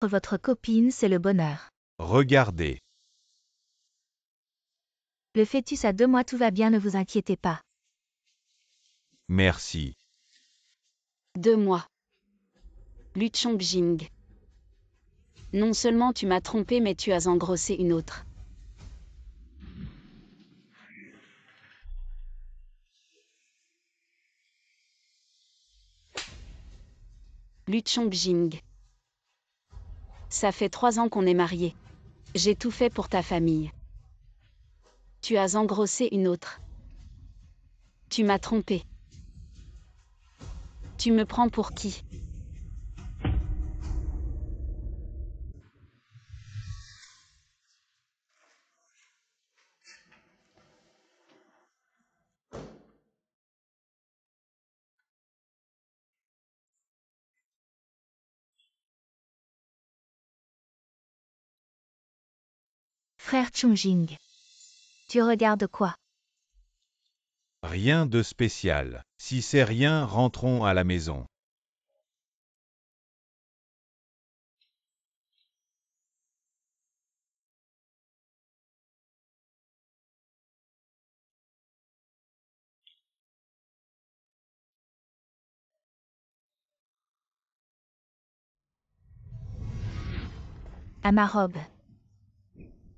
Votre copine, c'est le bonheur. Regardez. Le fœtus a 2 mois, tout va bien, ne vous inquiétez pas. Merci. 2 mois. Lu Chongjing. Non seulement tu m'as trompé, mais tu as engrossé une autre. Lu Chongjing. Ça fait 3 ans qu'on est mariés. J'ai tout fait pour ta famille. Tu as engrossé une autre. Tu m'as trompé. Tu me prends pour qui? Frère Chongjing. Tu regardes quoi? Rien de spécial. Si c'est rien, rentrons à la maison. À ma robe.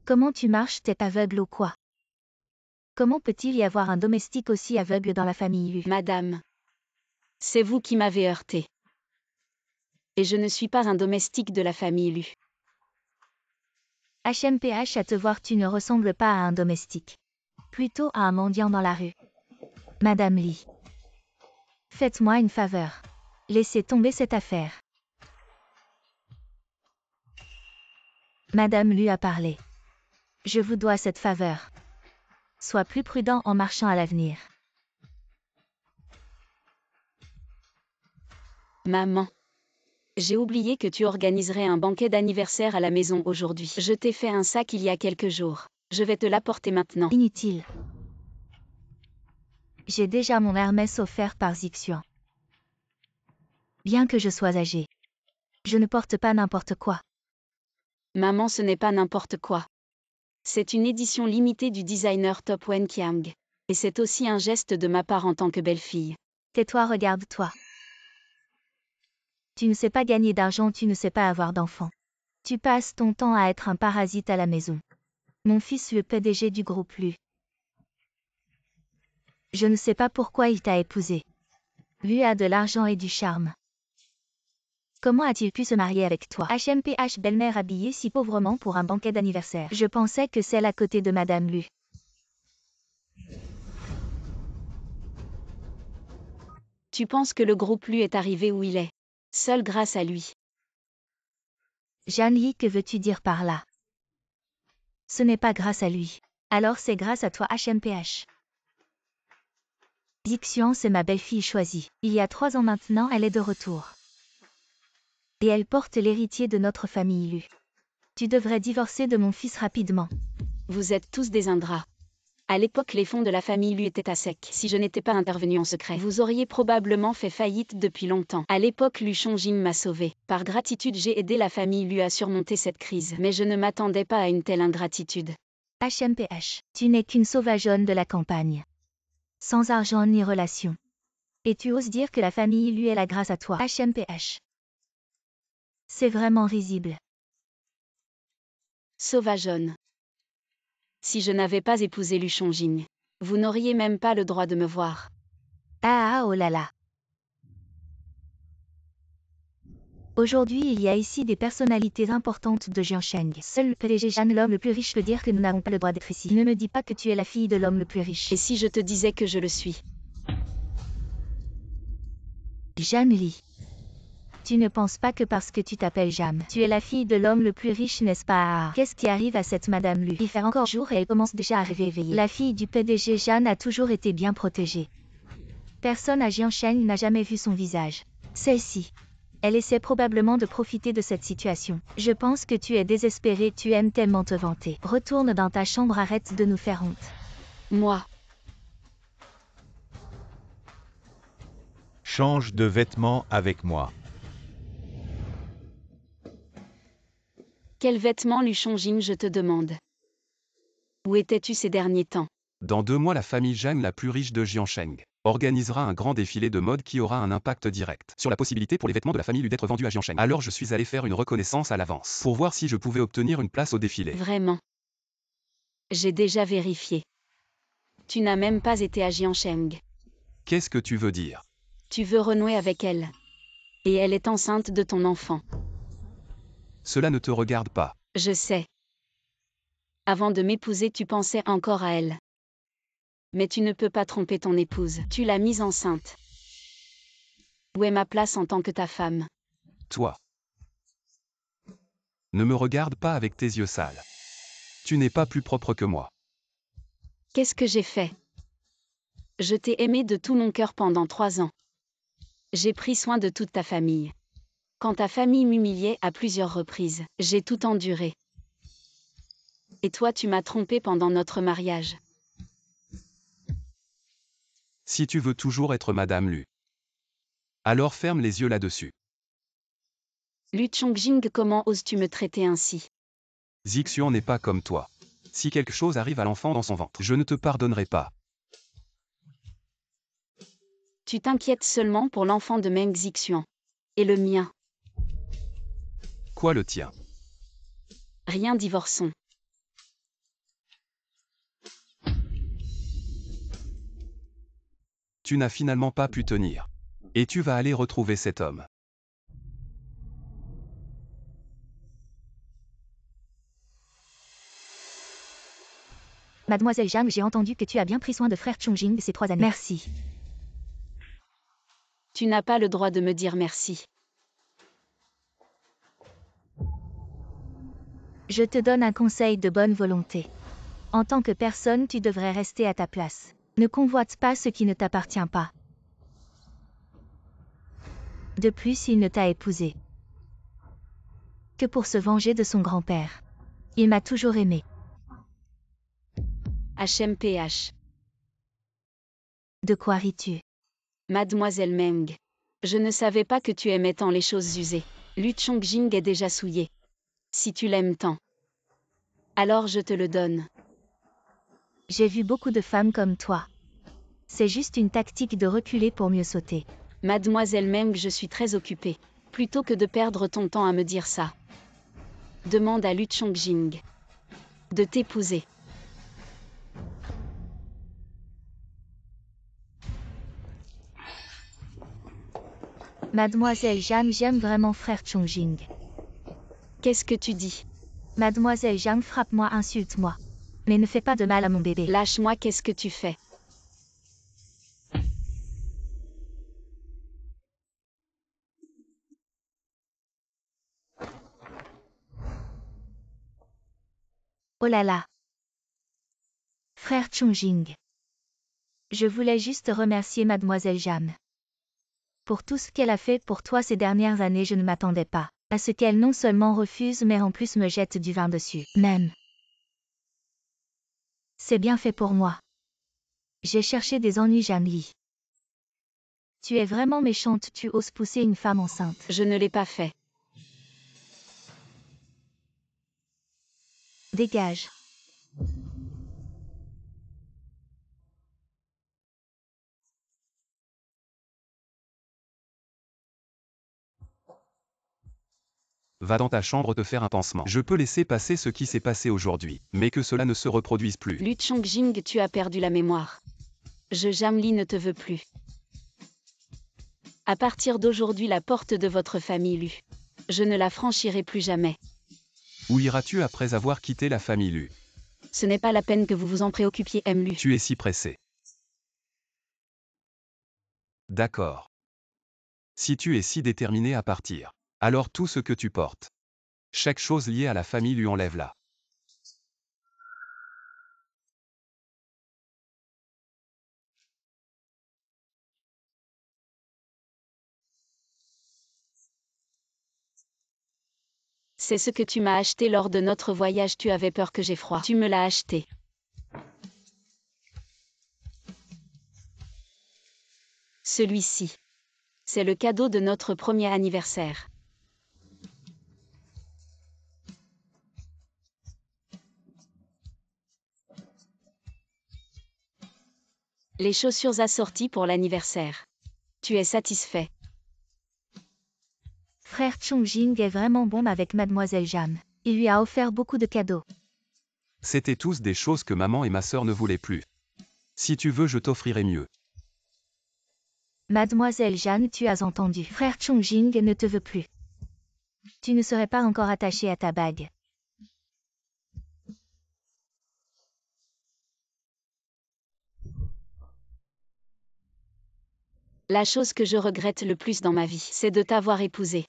Comment tu marches, t'es aveugle ou quoi? Comment peut-il y avoir un domestique aussi aveugle dans la famille Lu? Madame. C'est vous qui m'avez heurté. Et je ne suis pas un domestique de la famille Lu. HMPH, à te voir, tu ne ressembles pas à un domestique. Plutôt à un mendiant dans la rue. Madame Lee. Faites-moi une faveur. Laissez tomber cette affaire. Madame Lu a parlé. Je vous dois cette faveur. Sois plus prudent en marchant à l'avenir. Maman. J'ai oublié que tu organiserais un banquet d'anniversaire à la maison aujourd'hui. Je t'ai fait un sac il y a quelques jours. Je vais te l'apporter maintenant. Inutile. J'ai déjà mon Hermès offert par Xixian. Bien que je sois âgée. Je ne porte pas n'importe quoi. Maman, ce n'est pas n'importe quoi. C'est une édition limitée du designer Top Wen Kiang. Et c'est aussi un geste de ma part en tant que belle-fille. Tais-toi, regarde-toi. Tu ne sais pas gagner d'argent, tu ne sais pas avoir d'enfants. Tu passes ton temps à être un parasite à la maison. Mon fils, le PDG du groupe Lu. Je ne sais pas pourquoi il t'a épousé. Lu a de l'argent et du charme. Comment a-t-il pu se marier avec toi? HMPH, belle-mère habillée si pauvrement pour un banquet d'anniversaire. Je pensais que celle à côté de Madame Lu. Tu penses que le groupe Lu est arrivé où il est? Seul grâce à lui. Jeanne Lee, que veux-tu dire par là? Ce n'est pas grâce à lui. Alors c'est grâce à toi, HMPH. Xixian, c'est ma belle-fille choisie. Il y a 3 ans maintenant, elle est de retour. Et elle porte l'héritier de notre famille Lu. Tu devrais divorcer de mon fils rapidement. Vous êtes tous des ingrats. À l'époque, les fonds de la famille Lu étaient à sec. Si je n'étais pas intervenu en secret, vous auriez probablement fait faillite depuis longtemps. À l'époque, Lu Chongjing m'a sauvé. Par gratitude, j'ai aidé la famille Lu à surmonter cette crise. Mais je ne m'attendais pas à une telle ingratitude. HMPH, tu n'es qu'une sauvageonne de la campagne. Sans argent ni relation. Et tu oses dire que la famille Lu est là grâce à toi. HMPH. C'est vraiment risible. Sauvageonne. Si je n'avais pas épousé Lu Chongjing, vous n'auriez même pas le droit de me voir. Ah oh là là. Aujourd'hui, il y a ici des personnalités importantes de Jiansheng. Seul le PDG Jeanne, l'homme le plus riche, peut dire que nous n'avons pas le droit d'être ici. Ne me dis pas que tu es la fille de l'homme le plus riche. Et si je te disais que je le suis? Jeanne Lee. Tu ne penses pas que parce que tu t'appelles Jam, tu es la fille de l'homme le plus riche, n'est-ce pas? Qu'est-ce qui arrive à cette Madame Lu? Il fait encore jour et elle commence déjà à rêver éveillée. La fille du PDG Jeanne a toujours été bien protégée. Personne à Jiansheng n'a jamais vu son visage. Celle-ci. Elle essaie probablement de profiter de cette situation. Je pense que tu es désespéré, tu aimes tellement te vanter. Retourne dans ta chambre, arrête de nous faire honte. Moi. Change de vêtements avec moi. Quels vêtements Lu Chongjin, je te demande? Où étais-tu ces derniers temps? Dans 2 mois, la famille Zhang, la plus riche de Jiansheng, organisera un grand défilé de mode qui aura un impact direct sur la possibilité pour les vêtements de la famille Lu d'être vendus à Jiansheng. Alors je suis allé faire une reconnaissance à l'avance pour voir si je pouvais obtenir une place au défilé. Vraiment? J'ai déjà vérifié. Tu n'as même pas été à Jiansheng. Qu'est-ce que tu veux dire? Tu veux renouer avec elle. Et elle est enceinte de ton enfant. Cela ne te regarde pas. Je sais. Avant de m'épouser, tu pensais encore à elle. Mais tu ne peux pas tromper ton épouse. Tu l'as mise enceinte. Où est ma place en tant que ta femme? Toi. Ne me regarde pas avec tes yeux sales. Tu n'es pas plus propre que moi. Qu'est-ce que j'ai fait? Je t'ai aimé de tout mon cœur pendant 3 ans. J'ai pris soin de toute ta famille. Quand ta famille m'humiliait à plusieurs reprises, j'ai tout enduré. Et toi, tu m'as trompé pendant notre mariage. Si tu veux toujours être Madame Lu, alors ferme les yeux là-dessus. Lu Chongjing, comment oses-tu me traiter ainsi? Zixian n'est pas comme toi. Si quelque chose arrive à l'enfant dans son ventre, je ne te pardonnerai pas. Tu t'inquiètes seulement pour l'enfant de Meng Zixian. Et le mien. Quoi le tien? Rien, divorçons. Tu n'as finalement pas pu tenir. Et tu vas aller retrouver cet homme. Mademoiselle Zhang, j'ai entendu que tu as bien pris soin de frère Chongjin ces 3 années. Merci. Tu n'as pas le droit de me dire merci. Je te donne un conseil de bonne volonté. En tant que personne, tu devrais rester à ta place. Ne convoite pas ce qui ne t'appartient pas. De plus, il ne t'a épousé que pour se venger de son grand-père. Il m'a toujours aimé. HMPH. De quoi ris-tu? Mademoiselle Meng. Je ne savais pas que tu aimais tant les choses usées. Lu Chongjing est déjà souillé. Si tu l'aimes tant, alors je te le donne. J'ai vu beaucoup de femmes comme toi. C'est juste une tactique de reculer pour mieux sauter. Mademoiselle Meng, je suis très occupée. Plutôt que de perdre ton temps à me dire ça, demande à Lu Chongjing de t'épouser. Mademoiselle Zhang, j'aime vraiment frère Chongjing. Qu'est-ce que tu dis? Mademoiselle Zhang, frappe-moi, insulte-moi. Mais ne fais pas de mal à mon bébé. Lâche-moi, qu'est-ce que tu fais? Oh là là. Frère Chongjing. Je voulais juste remercier Mademoiselle Zhang. Pour tout ce qu'elle a fait pour toi ces dernières années, je ne m'attendais pas à ce qu'elle non seulement refuse mais en plus me jette du vin dessus. Même. C'est bien fait pour moi. J'ai cherché des ennuis, Janli. Tu es vraiment méchante, tu oses pousser une femme enceinte. Je ne l'ai pas fait. Dégage. Va dans ta chambre te faire un pansement. Je peux laisser passer ce qui s'est passé aujourd'hui, mais que cela ne se reproduise plus. Lu Chongjing, tu as perdu la mémoire. Jamli ne te veux plus. À partir d'aujourd'hui, la porte de votre famille Lu. Je ne la franchirai plus jamais. Où iras-tu après avoir quitté la famille Lu? Ce n'est pas la peine que vous vous en préoccupiez, M. Lu. Tu es si pressé. D'accord. Si tu es si déterminé à partir, alors tout ce que tu portes, chaque chose liée à la famille Lu, enlève-la. C'est ce que tu m'as acheté lors de notre voyage, tu avais peur que j'ai froid. Tu me l'as acheté. Celui-ci. C'est le cadeau de notre premier anniversaire. Les chaussures assorties pour l'anniversaire. Tu es satisfait? Frère Chongjing est vraiment bon avec mademoiselle Jam. Il lui a offert beaucoup de cadeaux. C'étaient tous des choses que maman et ma sœur ne voulaient plus. Si tu veux, je t'offrirai mieux. Mademoiselle Jeanne, tu as entendu. Frère Chongjing ne te veut plus. Tu ne serais pas encore attaché à ta bague. La chose que je regrette le plus dans ma vie, c'est de t'avoir épousé.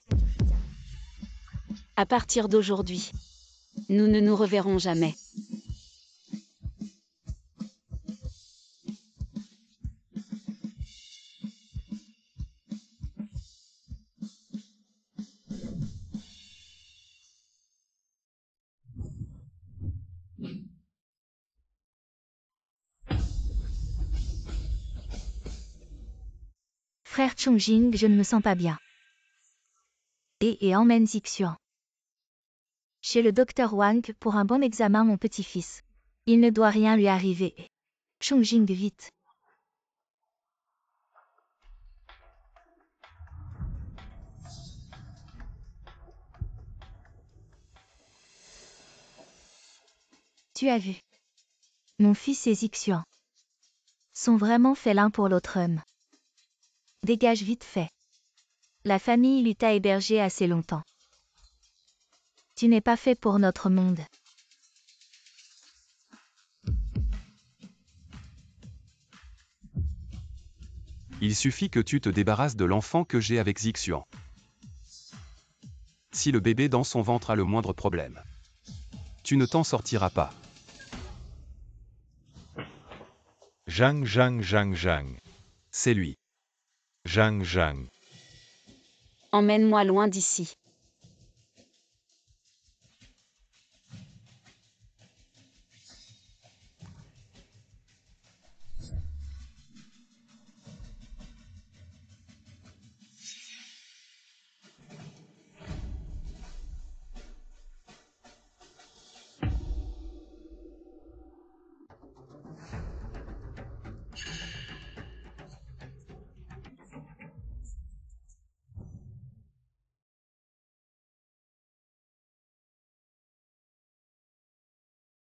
À partir d'aujourd'hui, nous ne nous reverrons jamais. Frère Chongjing, je ne me sens pas bien. Et emmène Zixuan chez le docteur Wang pour un bon examen, mon petit-fils. Il ne doit rien lui arriver. Chongjing, vite. Tu as vu. Mon fils et Zixuan sont vraiment faits l'un pour l'autre homme. Dégage vite fait. La famille lui t'a hébergé assez longtemps. Tu n'es pas fait pour notre monde. Il suffit que tu te débarrasses de l'enfant que j'ai avec Zixuan. Si le bébé dans son ventre a le moindre problème, tu ne t'en sortiras pas. Zhang Zhang Zhang Zhang. C'est lui. Zhang Zhang. Emmène-moi loin d'ici.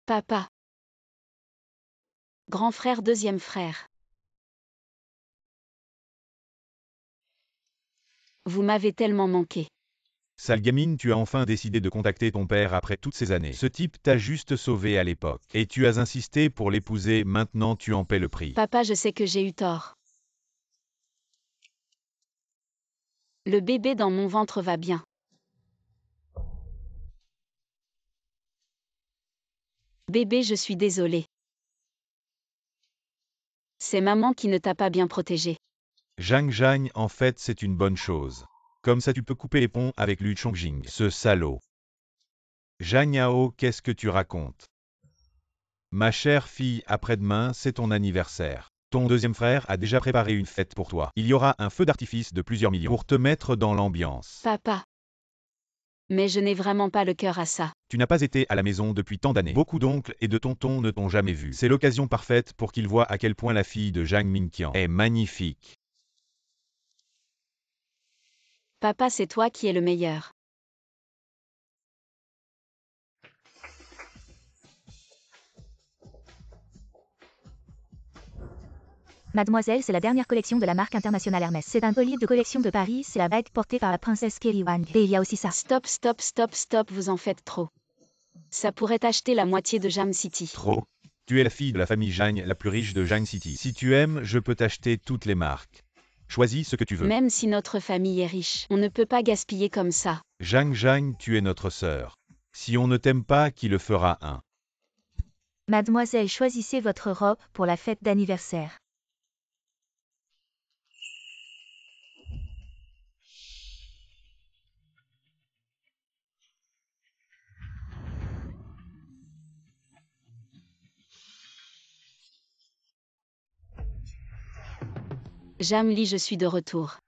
Papa. Grand frère, deuxième frère. Vous m'avez tellement manqué. Sale gamine, tu as enfin décidé de contacter ton père après toutes ces années. Ce type t'a juste sauvé à l'époque. Et tu as insisté pour l'épouser, maintenant tu en paies le prix. Papa, je sais que j'ai eu tort. Le bébé dans mon ventre va bien. Bébé, je suis désolée. C'est maman qui ne t'a pas bien protégé. Zhang Zhang, en fait c'est une bonne chose. Comme ça tu peux couper les ponts avec Lu Chongjing, ce salaud. Zhang Yao, qu'est-ce que tu racontes? Ma chère fille, après-demain c'est ton anniversaire. Ton deuxième frère a déjà préparé une fête pour toi. Il y aura un feu d'artifice de plusieurs millions pour te mettre dans l'ambiance. Papa. Mais je n'ai vraiment pas le cœur à ça. Tu n'as pas été à la maison depuis tant d'années. Beaucoup d'oncles et de tontons ne t'ont jamais vu. C'est l'occasion parfaite pour qu'ils voient à quel point la fille de Zhang Mingqian est magnifique. Papa, c'est toi qui es le meilleur. Mademoiselle, c'est la dernière collection de la marque internationale Hermès. C'est un collier de collection de Paris, c'est la bague portée par la princesse Kelly Wang. Et il y a aussi ça. Stop, stop, stop, stop, vous en faites trop. Ça pourrait acheter la moitié de Jam City. Trop. Tu es la fille de la famille Zhang, la plus riche de Zhang City. Si tu aimes, je peux t'acheter toutes les marques. Choisis ce que tu veux. Même si notre famille est riche, on ne peut pas gaspiller comme ça. Zhang Zhang, tu es notre sœur. Si on ne t'aime pas, qui le fera un? Mademoiselle, choisissez votre robe pour la fête d'anniversaire. Jam Lee, je suis de retour.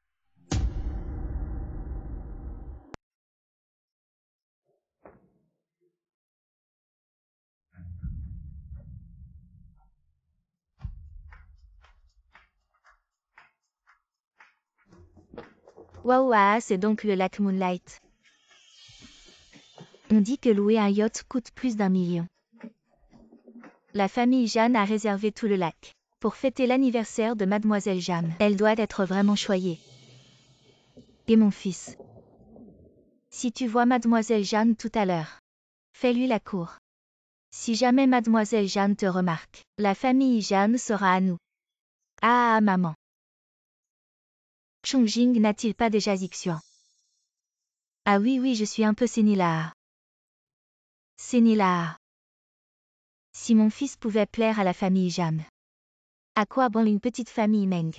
Waouh, c'est donc le lac Moonlight. On dit que louer un yacht coûte plus d'1 million. La famille Jeanne a réservé tout le lac pour fêter l'anniversaire de mademoiselle Jeanne. Elle doit être vraiment choyée. Et mon fils. Si tu vois mademoiselle Jeanne tout à l'heure, fais-lui la cour. Si jamais mademoiselle Jeanne te remarque, la famille Jeanne sera à nous. Ah, maman. Chongjing n'a-t-il pas déjà Xixuan? Ah oui, je suis un peu sénile. Sénile. Si mon fils pouvait plaire à la famille Jeanne. À quoi bon une petite famille Meng?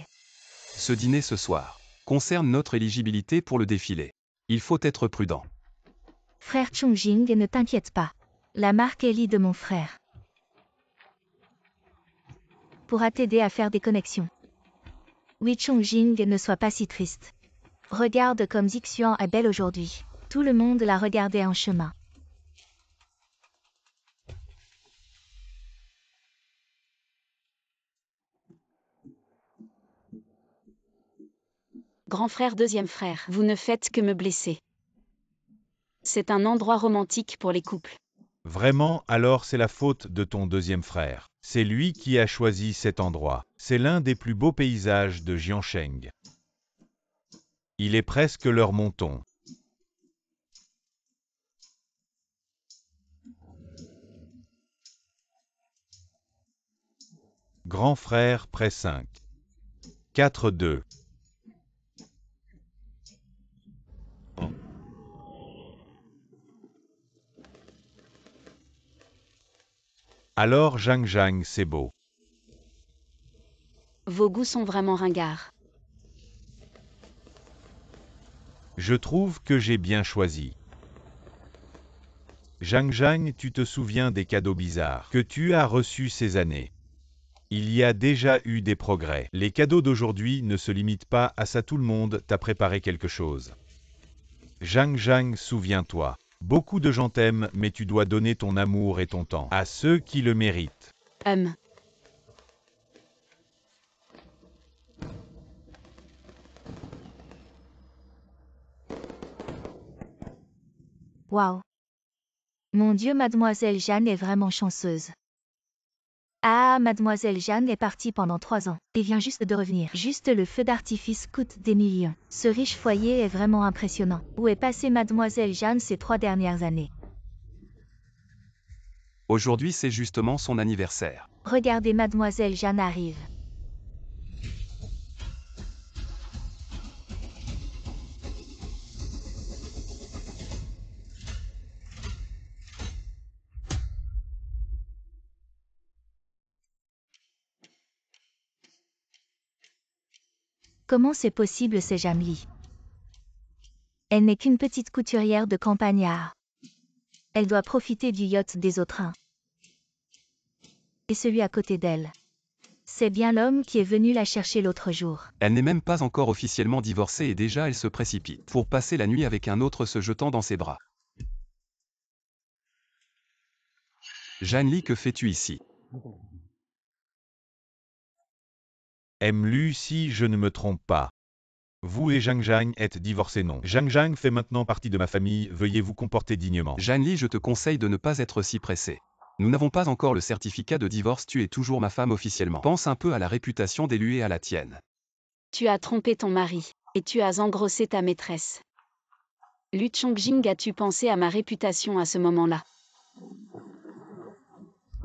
Ce dîner ce soir concerne notre éligibilité pour le défilé. Il faut être prudent. Frère Chongjing, ne t'inquiète pas. La marque Ellie de mon frère pourra t'aider à faire des connexions. Oui, Chongjing, ne sois pas si triste. Regarde comme Xixuan est belle aujourd'hui. Tout le monde l'a regardée en chemin. Grand frère, deuxième frère, vous ne faites que me blesser. C'est un endroit romantique pour les couples. Vraiment, alors c'est la faute de ton deuxième frère. C'est lui qui a choisi cet endroit. C'est l'un des plus beaux paysages de Jiansheng. Il est presque l'heure monton. Grand frère près 5. 4-2. Alors Zhang, c'est beau. Vos goûts sont vraiment ringards. Je trouve que j'ai bien choisi. Zhang, tu te souviens des cadeaux bizarres que tu as reçus ces années? Il y a déjà eu des progrès. Les cadeaux d'aujourd'hui ne se limitent pas à ça, tout le monde t'a préparé quelque chose. Zhang, souviens-toi. Beaucoup de gens t'aiment, mais tu dois donner ton amour et ton temps à ceux qui le méritent. Waouh. Mon Dieu, mademoiselle Jeanne est vraiment chanceuse. Ah, mademoiselle Jeanne est partie pendant 3 ans et vient juste de revenir. Juste le feu d'artifice coûte des millions. Ce riche foyer est vraiment impressionnant. Où est passée mademoiselle Jeanne ces 3 dernières années? Aujourd'hui, c'est justement son anniversaire. Regardez, mademoiselle Jeanne arrive. Comment c'est possible, c'est Jamli? Elle n'est qu'une petite couturière de campagnard. Elle doit profiter du yacht des autres. Et celui à côté d'elle. C'est bien l'homme qui est venu la chercher l'autre jour. Elle n'est même pas encore officiellement divorcée et déjà elle se précipite pour passer la nuit avec un autre se jetant dans ses bras. Janli, que fais-tu ici? Aime-lu si je ne me trompe pas. Vous et Zhang êtes divorcés, non? Zhang fait maintenant partie de ma famille, veuillez vous comporter dignement. Janli, je te conseille de ne pas être si pressé. Nous n'avons pas encore le certificat de divorce, tu es toujours ma femme officiellement. Pense un peu à la réputation d'Elu et à la tienne. Tu as trompé ton mari, et tu as engrossé ta maîtresse. Lu Chongjing, as-tu pensé à ma réputation à ce moment-là?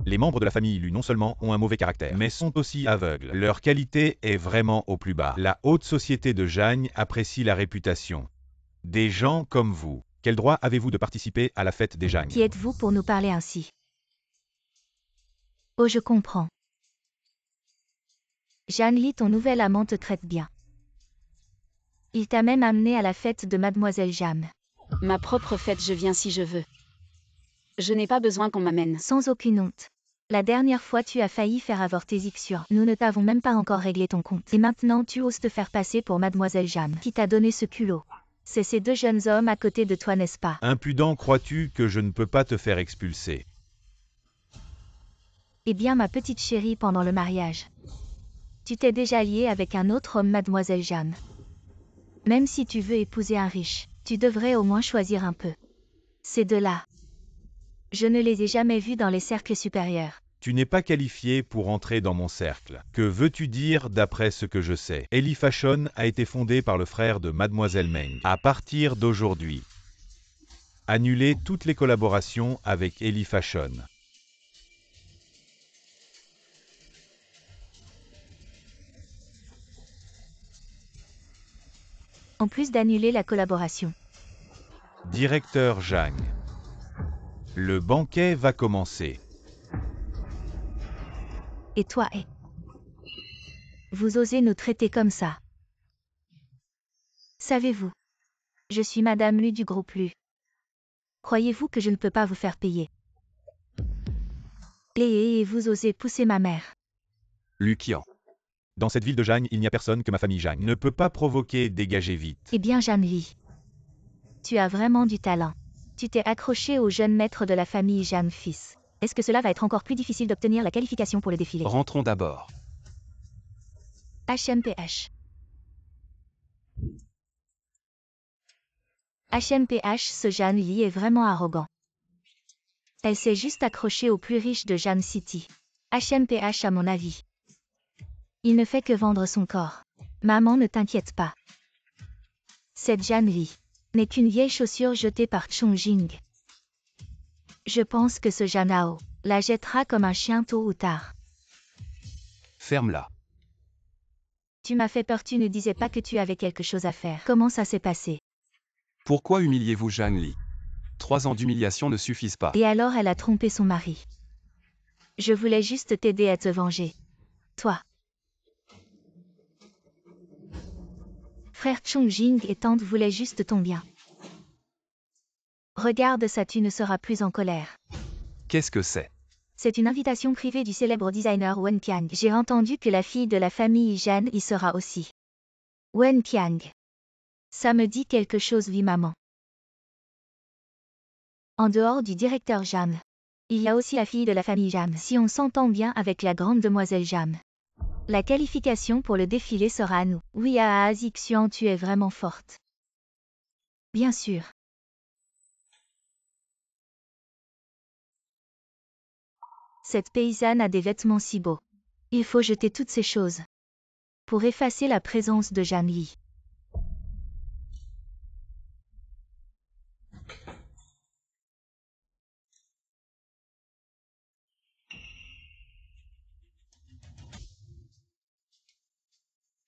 Les membres de la famille Lu non seulement ont un mauvais caractère, mais sont aussi aveugles. Leur qualité est vraiment au plus bas. La haute société de Zhang apprécie la réputation des gens comme vous. Quel droit avez-vous de participer à la fête des Zhang? Qui êtes-vous pour nous parler ainsi? Oh, je comprends. Janli, ton nouvel amant te traite bien. Il t'a même amené à la fête de mademoiselle Jam. Ma propre fête, je viens si je veux. Je n'ai pas besoin qu'on m'amène. Sans aucune honte. La dernière fois tu as failli faire avorter Xixuan. Nous ne t'avons même pas encore réglé ton compte. Et maintenant tu oses te faire passer pour mademoiselle Jam. Qui t'a donné ce culot? C'est ces 2 jeunes hommes à côté de toi, n'est-ce pas? Impudent, crois-tu que je ne peux pas te faire expulser? Eh bien, ma petite chérie, pendant le mariage, tu t'es déjà liée avec un autre homme, mademoiselle Jam. Même si tu veux épouser un riche, tu devrais au moins choisir un peu. Ces deux-là. Je ne les ai jamais vus dans les cercles supérieurs. Tu n'es pas qualifié pour entrer dans mon cercle. Que veux-tu dire d'après ce que je sais? Ellie Fashion a été fondée par le frère de Mademoiselle Meng. À partir d'aujourd'hui, annulez toutes les collaborations avec Ellie Fashion. En plus d'annuler la collaboration. Directeur Zhang. Le banquet va commencer. Et toi, vous osez nous traiter comme ça. Savez-vous? Je suis Madame Lu du groupe Lu. Croyez-vous que je ne peux pas vous faire payer? Et vous osez pousser ma mère. Lu Qian. Dans cette ville de Zhang, il n'y a personne que ma famille Zhang ne peut pas provoquer, dégagez vite. Eh bien, Jeanne Li. Tu as vraiment du talent. Tu t'es accroché au jeune maître de la famille Jeanne fils. Est-ce que cela va être encore plus difficile d'obtenir la qualification pour le défilé? Rentrons d'abord. HMPH. HMPH, ce Jeanne Li est vraiment arrogant. Elle s'est juste accrochée au plus riche de Jeanne City. HMPH à mon avis. Il ne fait que vendre son corps. Maman, ne t'inquiète pas. Cette Jeanne Li n'est qu'une vieille chaussure jetée par Chongjing. Je pense que ce Janao la jettera comme un chien tôt ou tard. Ferme-la. Tu m'as fait peur, tu ne disais pas que tu avais quelque chose à faire. Comment ça s'est passé? Pourquoi humiliez-vous Zhang Li? 3 ans d'humiliation ne suffisent pas. Et alors elle a trompé son mari. Je voulais juste t'aider à te venger. Toi. Frère Chongjing et tante voulaient juste ton bien. Regarde ça, tu ne seras plus en colère. Qu'est-ce que c'est? C'est une invitation privée du célèbre designer Wen Tiang. J'ai entendu que la fille de la famille Jeanne y sera aussi. Wen Tiang. Ça me dit quelque chose, oui maman. En dehors du directeur Jam, il y a aussi la fille de la famille Jam. Si on s'entend bien avec la grande demoiselle Jam, la qualification pour le défilé sera à nous. Oui, Zixian, tu es vraiment forte. Bien sûr. Cette paysanne a des vêtements si beaux. Il faut jeter toutes ces choses pour effacer la présence de Jeanne Li.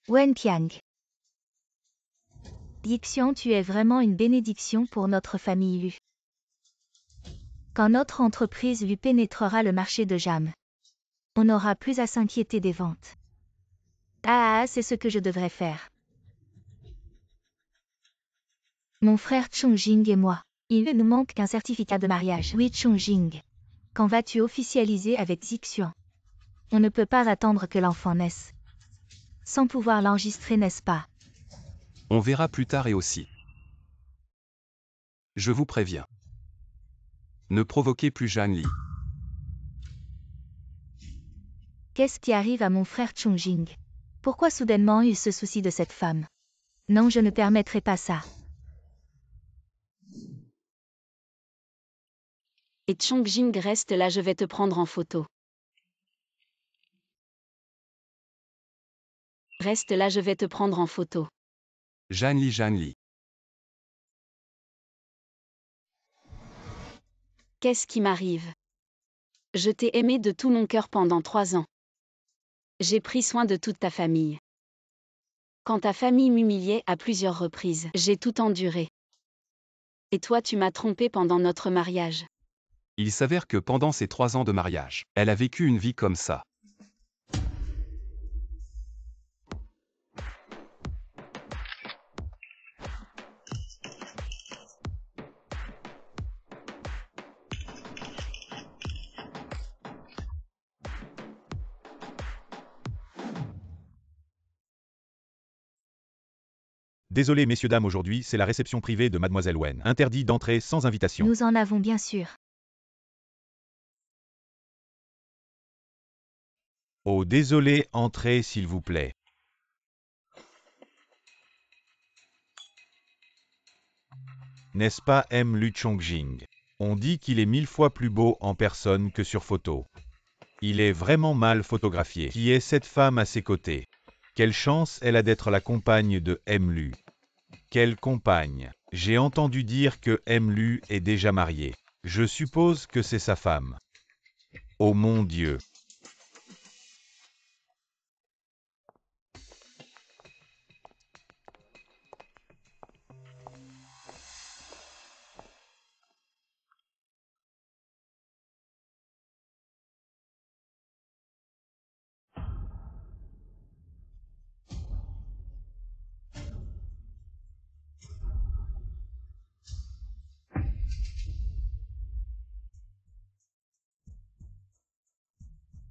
Wen Tiang. Dixian, tu es vraiment une bénédiction pour notre famille Lu. Quand notre entreprise Lu pénétrera le marché de Jam, on n'aura plus à s'inquiéter des ventes. C'est ce que je devrais faire. Mon frère Chongjing et moi. Il ne nous manque qu'un certificat de mariage. Oui, Chongjing. Quand vas-tu officialiser avec Zixian? On ne peut pas attendre que l'enfant naisse sans pouvoir l'enregistrer, n'est-ce pas? On verra plus tard et aussi. Je vous préviens. Ne provoquez plus Zhang Li. Qu'est-ce qui arrive à mon frère Chongjing? Pourquoi soudainement il se soucie de cette femme? Non, je ne permettrai pas ça. Et Chongjing reste là, je vais te prendre en photo. Reste là, je vais te prendre en photo. Zhang Li, Zhang Li. Qu'est-ce qui m'arrive? Je t'ai aimé de tout mon cœur pendant 3 ans. J'ai pris soin de toute ta famille. Quand ta famille m'humiliait à plusieurs reprises, j'ai tout enduré. Et toi, tu m'as trompé pendant notre mariage. Il s'avère que pendant ces 3 ans de mariage, elle a vécu une vie comme ça. Désolé messieurs dames, aujourd'hui c'est la réception privée de Mademoiselle Wen. Interdit d'entrer sans invitation. Nous en avons bien sûr. Oh désolé, entrez s'il vous plaît. N'est-ce pas Lu Chongjing? On dit qu'il est 1000 fois plus beau en personne que sur photo. Il est vraiment mal photographié. Qui est cette femme à ses côtés? Quelle chance elle a d'être la compagne de Lu. Quelle compagne? J'ai entendu dire que Lu est déjà mariée. Je suppose que c'est sa femme. Oh mon Dieu!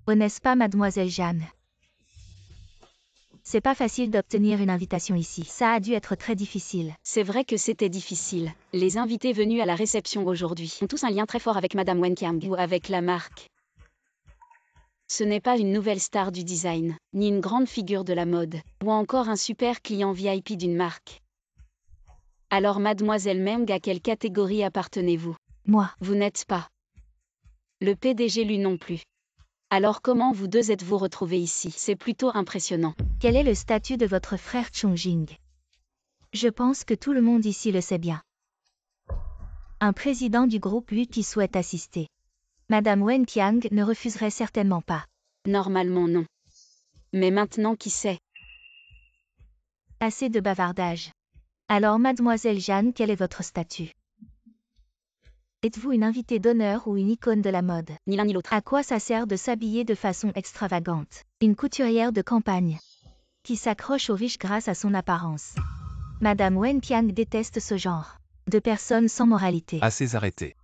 Oh, n'est-ce pas, mademoiselle Jeanne? C'est pas facile d'obtenir une invitation ici. Ça a dû être très difficile. C'est vrai que c'était difficile. Les invités venus à la réception aujourd'hui ont tous un lien très fort avec Madame Wen Qiang ou avec la marque. Ce n'est pas une nouvelle star du design, ni une grande figure de la mode, ou encore un super client VIP d'une marque. Alors mademoiselle Meng, à quelle catégorie appartenez-vous? Moi. Vous n'êtes pas. Le PDG lui non plus. Alors comment vous deux êtes-vous retrouvés ici? C'est plutôt impressionnant. Quel est le statut de votre frère Chongjing? Je pense que tout le monde ici le sait bien. Un président du groupe Lu qui souhaite assister. Madame Wen Qiang ne refuserait certainement pas. Normalement non. Mais maintenant qui sait? Assez de bavardage. Alors mademoiselle Jeanne, quel est votre statut? Êtes-vous une invitée d'honneur ou une icône de la mode? Ni l'un ni l'autre. À quoi ça sert de s'habiller de façon extravagante? Une couturière de campagne qui s'accroche aux riches grâce à son apparence. Madame Wen Qiang déteste ce genre de personnes sans moralité. Assez arrêté.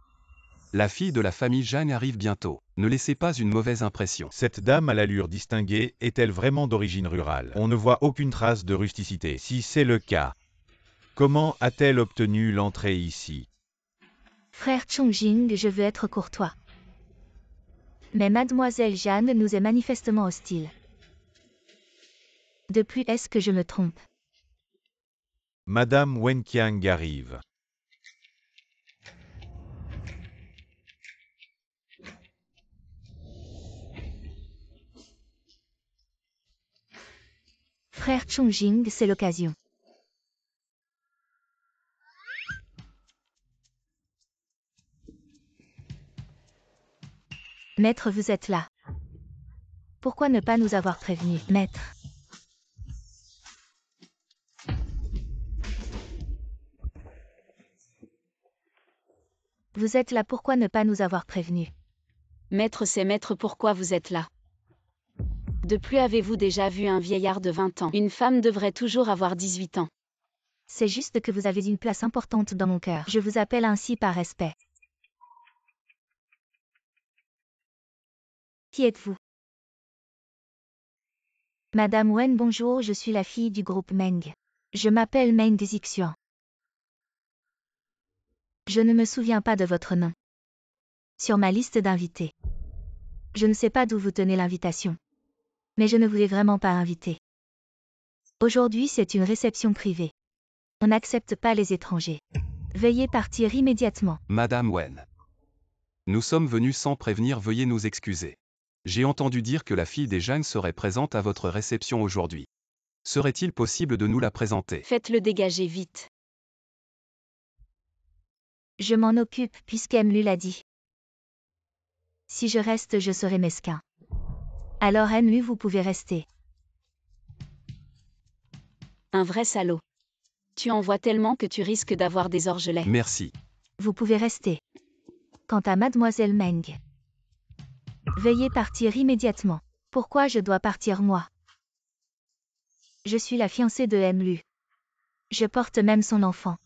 La fille de la famille Zhang arrive bientôt. Ne laissez pas une mauvaise impression. Cette dame à l'allure distinguée est-elle vraiment d'origine rurale? On ne voit aucune trace de rusticité. Si c'est le cas, comment a-t-elle obtenu l'entrée ici? Frère Chongjing, je veux être courtois. Mais mademoiselle Jeanne nous est manifestement hostile. De plus, est-ce que je me trompe? Madame Wen Qiang arrive. Frère Chongjing, c'est l'occasion. Maître, vous êtes là. Pourquoi ne pas nous avoir prévenus, maître? Vous êtes là, pourquoi ne pas nous avoir prévenus? Maître, c'est maître, pourquoi vous êtes là? De plus, avez-vous déjà vu un vieillard de 20 ans? Une femme devrait toujours avoir 18 ans. C'est juste que vous avez une place importante dans mon cœur. Je vous appelle ainsi par respect. Qui êtes-vous? Madame Wen, bonjour, je suis la fille du groupe Meng. Je m'appelle Meng Xixian. Je ne me souviens pas de votre nom. Sur ma liste d'invités. Je ne sais pas d'où vous tenez l'invitation. Mais je ne vous ai vraiment pas invité. Aujourd'hui, c'est une réception privée. On n'accepte pas les étrangers. Veuillez partir immédiatement. Madame Wen. Nous sommes venus sans prévenir, veuillez nous excuser. J'ai entendu dire que la fille des Zhang serait présente à votre réception aujourd'hui. Serait-il possible de nous la présenter? Faites-le dégager vite. Je m'en occupe puisqu'Emlu l'a dit. Si je reste, je serai mesquin. Alors Emlu, vous pouvez rester. Un vrai salaud. Tu en vois tellement que tu risques d'avoir des orgelets. Merci. Vous pouvez rester. Quant à mademoiselle Meng, veuillez partir immédiatement. Pourquoi je dois partir moi? Je suis la fiancée de Emlu. Je porte même son enfant.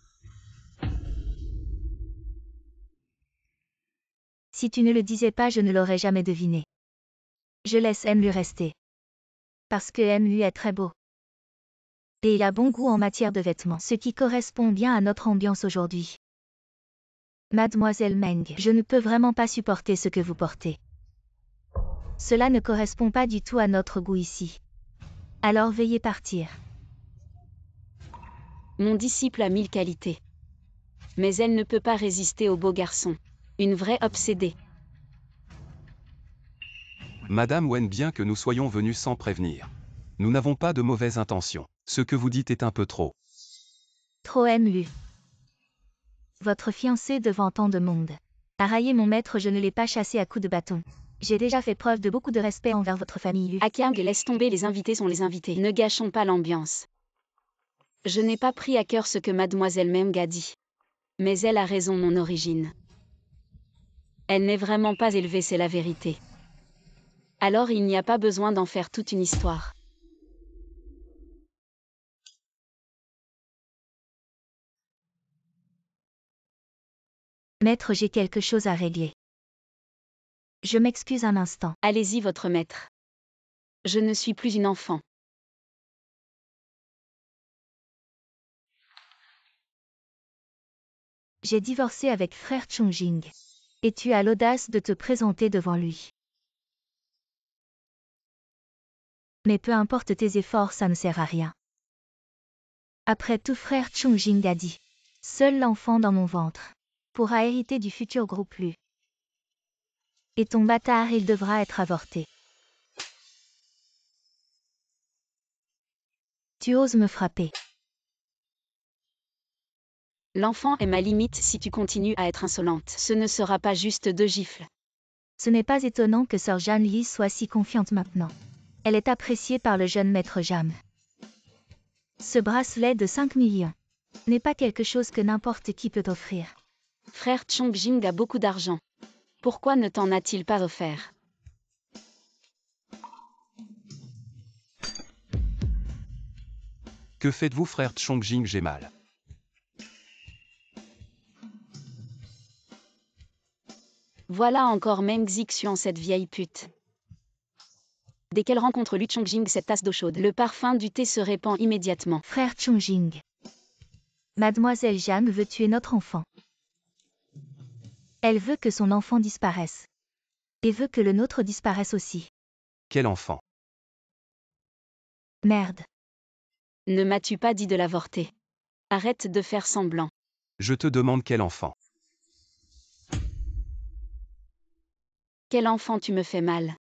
Si tu ne le disais pas, je ne l'aurais jamais deviné. Je laisse Emlu rester. Parce que Emlu est très beau. Et il a bon goût en matière de vêtements, ce qui correspond bien à notre ambiance aujourd'hui. Mademoiselle Meng, je ne peux vraiment pas supporter ce que vous portez. Cela ne correspond pas du tout à notre goût ici. Alors veuillez partir. Mon disciple a 1000 qualités. Mais elle ne peut pas résister au beau garçon. Une vraie obsédée. Madame Wen, bien que nous soyons venus sans prévenir. Nous n'avons pas de mauvaises intentions. Ce que vous dites est un peu trop. Trop Lu. Votre fiancé devant tant de monde. A raillé mon maître, je ne l'ai pas chassé à coups de bâton. J'ai déjà fait preuve de beaucoup de respect envers votre famille Lu. Akiang, laisse tomber, les invités sont les invités. Ne gâchons pas l'ambiance. Je n'ai pas pris à cœur ce que mademoiselle Meng a dit. Mais elle a raison, mon origine. Elle n'est vraiment pas élevée, c'est la vérité. Alors il n'y a pas besoin d'en faire toute une histoire. Maître, j'ai quelque chose à régler. Je m'excuse un instant. Allez-y, votre maître. Je ne suis plus une enfant. J'ai divorcé avec frère Chongjing. Et tu as l'audace de te présenter devant lui. Mais peu importe tes efforts, ça ne sert à rien. Après tout, frère Chongjing a dit. Seul l'enfant dans mon ventre pourra hériter du futur groupe Lu. Et ton bâtard, il devra être avorté. Tu oses me frapper. L'enfant est ma limite si tu continues à être insolente. Ce ne sera pas juste 2 gifles. Ce n'est pas étonnant que sœur Jeanne Li soit si confiante maintenant. Elle est appréciée par le jeune maître Jam. Ce bracelet de 5 millions n'est pas quelque chose que n'importe qui peut offrir. Frère Chongjing a beaucoup d'argent. Pourquoi ne t'en a-t-il pas offert? Que faites-vous, frère Chongjing? J'ai mal. Voilà encore Meng Zixuan, cette vieille pute. Dès qu'elle rencontre Lu Chongjing, cette tasse d'eau chaude, le parfum du thé se répand immédiatement. Frère Chongjing. Mademoiselle Jam veut tuer notre enfant. Elle veut que son enfant disparaisse. Et veut que le nôtre disparaisse aussi. Quel enfant? Merde. Ne m'as-tu pas dit de l'avorter? Arrête de faire semblant. Je te demande quel enfant. Quel enfant, tu me fais mal.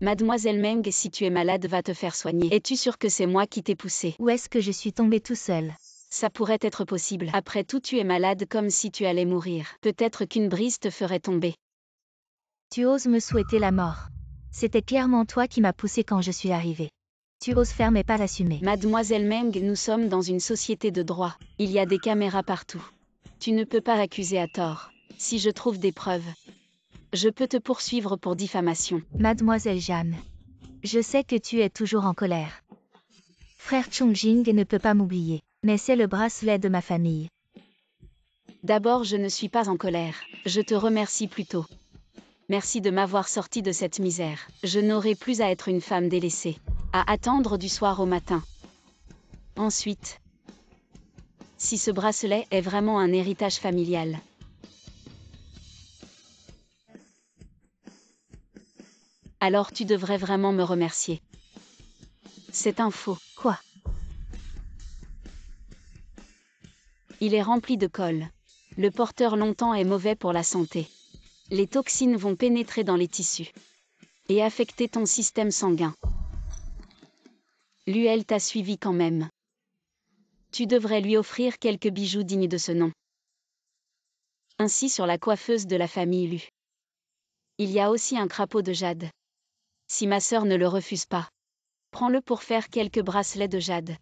Mademoiselle Meng, si tu es malade, va te faire soigner. Es-tu sûre que c'est moi qui t'ai poussé? Où est-ce que je suis tombée tout seul? Ça pourrait être possible. Après tout, tu es malade comme si tu allais mourir. Peut-être qu'une brise te ferait tomber. Tu oses me souhaiter la mort. C'était clairement toi qui m'as poussé quand je suis arrivée. Tu oses faire mais pas l'assumer. Mademoiselle Meng, nous sommes dans une société de droit. Il y a des caméras partout. Tu ne peux pas accuser à tort. Si je trouve des preuves, je peux te poursuivre pour diffamation. Mademoiselle Jam. Je sais que tu es toujours en colère. Frère Chongjing ne peut pas m'oublier. Mais c'est le bracelet de ma famille. D'abord, je ne suis pas en colère. Je te remercie plutôt. Merci de m'avoir sorti de cette misère. Je n'aurai plus à être une femme délaissée. À attendre du soir au matin. Ensuite, si ce bracelet est vraiment un héritage familial, alors tu devrais vraiment me remercier. C'est un faux. Quoi? Il est rempli de colle. Le porteur longtemps est mauvais pour la santé. Les toxines vont pénétrer dans les tissus et affecter ton système sanguin. Lui, elle t'a suivi quand même. Tu devrais lui offrir quelques bijoux dignes de ce nom. Ainsi sur la coiffeuse de la famille Lu. Il y a aussi un crapaud de jade. Si ma sœur ne le refuse pas, prends-le pour faire quelques bracelets de jade.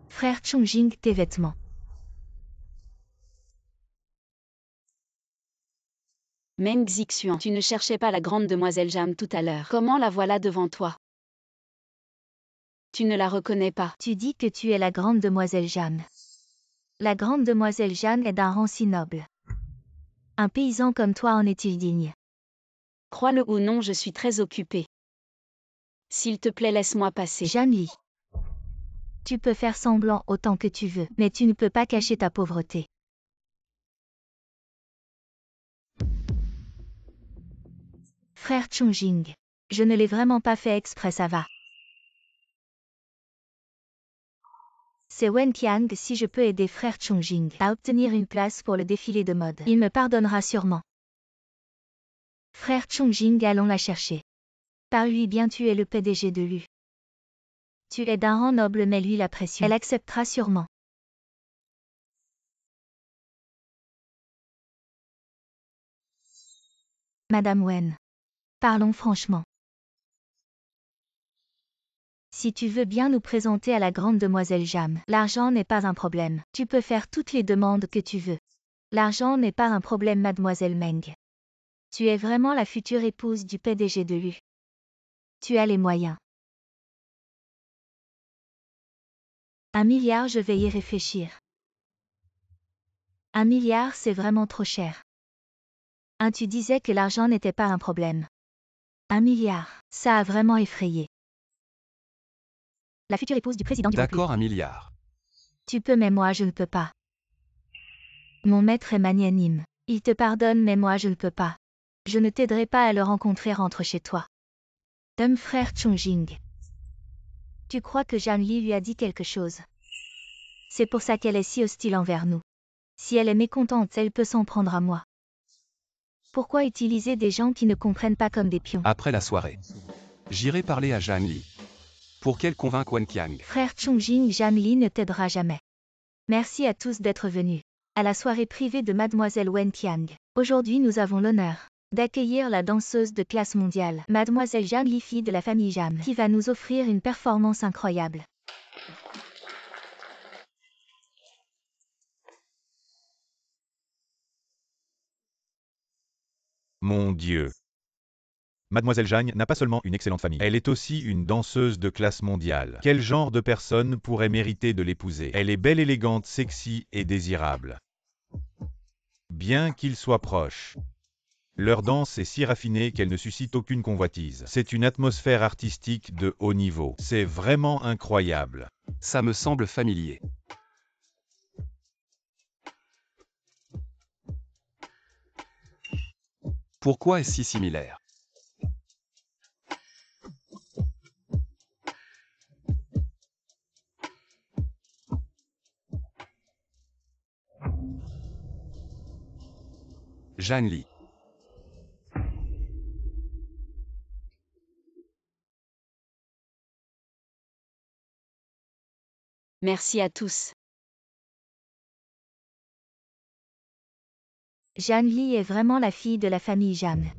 Frère Chongjing, tes vêtements. Meng Zixuan, tu ne cherchais pas la grande demoiselle Jam tout à l'heure. Comment la voilà devant toi? Tu ne la reconnais pas. Tu dis que tu es la grande demoiselle Jeanne. La grande demoiselle Jeanne est d'un rang si noble. Un paysan comme toi en est-il digne? Crois-le ou non, je suis très occupée. S'il te plaît, laisse-moi passer. Jeanne Li. Tu peux faire semblant autant que tu veux, mais tu ne peux pas cacher ta pauvreté. Frère Chongjing. Je ne l'ai vraiment pas fait exprès, ça va. C'est Wen Qiang. Si je peux aider frère Chongjing à obtenir une place pour le défilé de mode, il me pardonnera sûrement. Frère Chongjing, allons la chercher. Parle-lui bien, tu es le PDG de Lu. Tu es d'un rang noble, mais lui la pression. Elle acceptera sûrement. Madame Wen. Parlons franchement. Si tu veux bien nous présenter à la grande demoiselle Jam, l'argent n'est pas un problème. Tu peux faire toutes les demandes que tu veux. L'argent n'est pas un problème, mademoiselle Meng. Tu es vraiment la future épouse du PDG de Lu. Tu as les moyens. 1 milliard, je vais y réfléchir. 1 milliard, c'est vraiment trop cher. Tu disais que l'argent n'était pas un problème. 1 milliard, ça a vraiment effrayé. La future épouse du président du D'accord, 1 milliard. Tu peux, mais moi je ne peux pas. Mon maître est magnanime. Il te pardonne, mais moi je ne peux pas. Je ne t'aiderai pas à le rencontrer, rentre chez toi. Frère Chongjing. Tu crois que Jeanne Li lui a dit quelque chose? C'est pour ça qu'elle est si hostile envers nous. Si elle est mécontente, elle peut s'en prendre à moi. Pourquoi utiliser des gens qui ne comprennent pas comme des pions? Après la soirée, j'irai parler à Jeanne Li. Pour qu'elle convainque Wen Qiang. Frère Chongjing, Jeanne Li ne t'aidera jamais. Merci à tous d'être venus à la soirée privée de mademoiselle Wen Qiang. Aujourd'hui, nous avons l'honneur d'accueillir la danseuse de classe mondiale, mademoiselle Jeanne Li, fille de la famille Jam, qui va nous offrir une performance incroyable. Mon Dieu. Mademoiselle Jeanne n'a pas seulement une excellente famille, elle est aussi une danseuse de classe mondiale. Quel genre de personne pourrait mériter de l'épouser? Elle est belle, élégante, sexy et désirable. Bien qu'ils soient proches. Leur danse est si raffinée qu'elle ne suscite aucune convoitise. C'est une atmosphère artistique de haut niveau. C'est vraiment incroyable. Ça me semble familier. Pourquoi est-ce si similaire? Jeanne Li. Merci à tous. Jeanne Li est vraiment la fille de la famille Jam.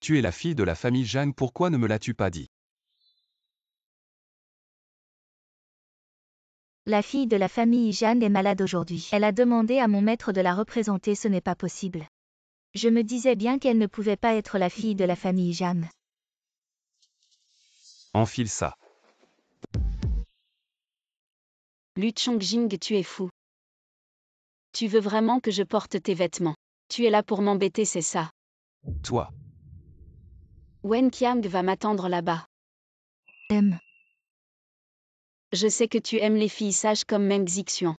Tu es la fille de la famille Jeanne, pourquoi ne me l'as-tu pas dit? La fille de la famille Jeanne est malade aujourd'hui. Elle a demandé à mon maître de la représenter, ce n'est pas possible. Je me disais bien qu'elle ne pouvait pas être la fille de la famille Jam. Enfile ça. Lu Chongjing, tu es fou. Tu veux vraiment que je porte tes vêtements? Tu es là pour m'embêter, c'est ça? Toi. Wen Qiang va m'attendre là-bas. Je sais que tu aimes les filles sages comme Meng Xixian.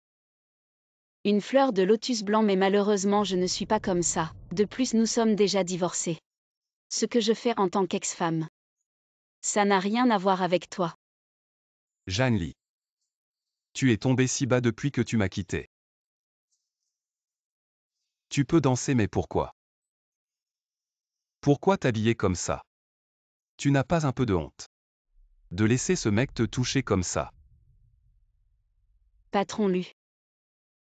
Une fleur de lotus blanc, mais malheureusement je ne suis pas comme ça. De plus, nous sommes déjà divorcés. Ce que je fais en tant qu'ex-femme, ça n'a rien à voir avec toi. Jeanne Li. Tu es tombée si bas depuis que tu m'as quitté. Tu peux danser, mais pourquoi? Pourquoi t'habiller comme ça? Tu n'as pas un peu de honte de laisser ce mec te toucher comme ça? Patron Lu.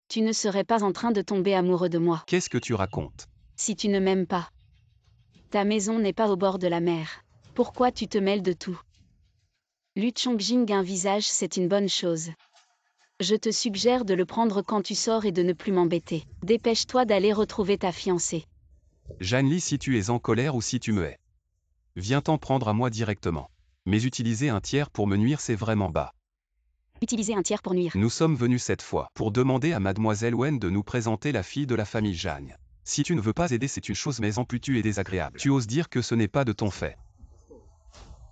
Tu ne serais pas en train de tomber amoureux de moi. Qu'est-ce que tu racontes? Si tu ne m'aimes pas. Ta maison n'est pas au bord de la mer. Pourquoi tu te mêles de tout? Lu Chongjing, un visage, c'est une bonne chose. Je te suggère de le prendre quand tu sors et de ne plus m'embêter. Dépêche-toi d'aller retrouver ta fiancée. Jeanne Li, si tu es en colère ou si tu me hais, viens t'en prendre à moi directement. Mais utiliser un tiers pour me nuire, c'est vraiment bas. Utiliser un tiers pour nuire. Nous sommes venus cette fois pour demander à mademoiselle Wen de nous présenter la fille de la famille Zhang. Si tu ne veux pas aider, c'est une chose, mais en plus tu es désagréable. Tu oses dire que ce n'est pas de ton fait.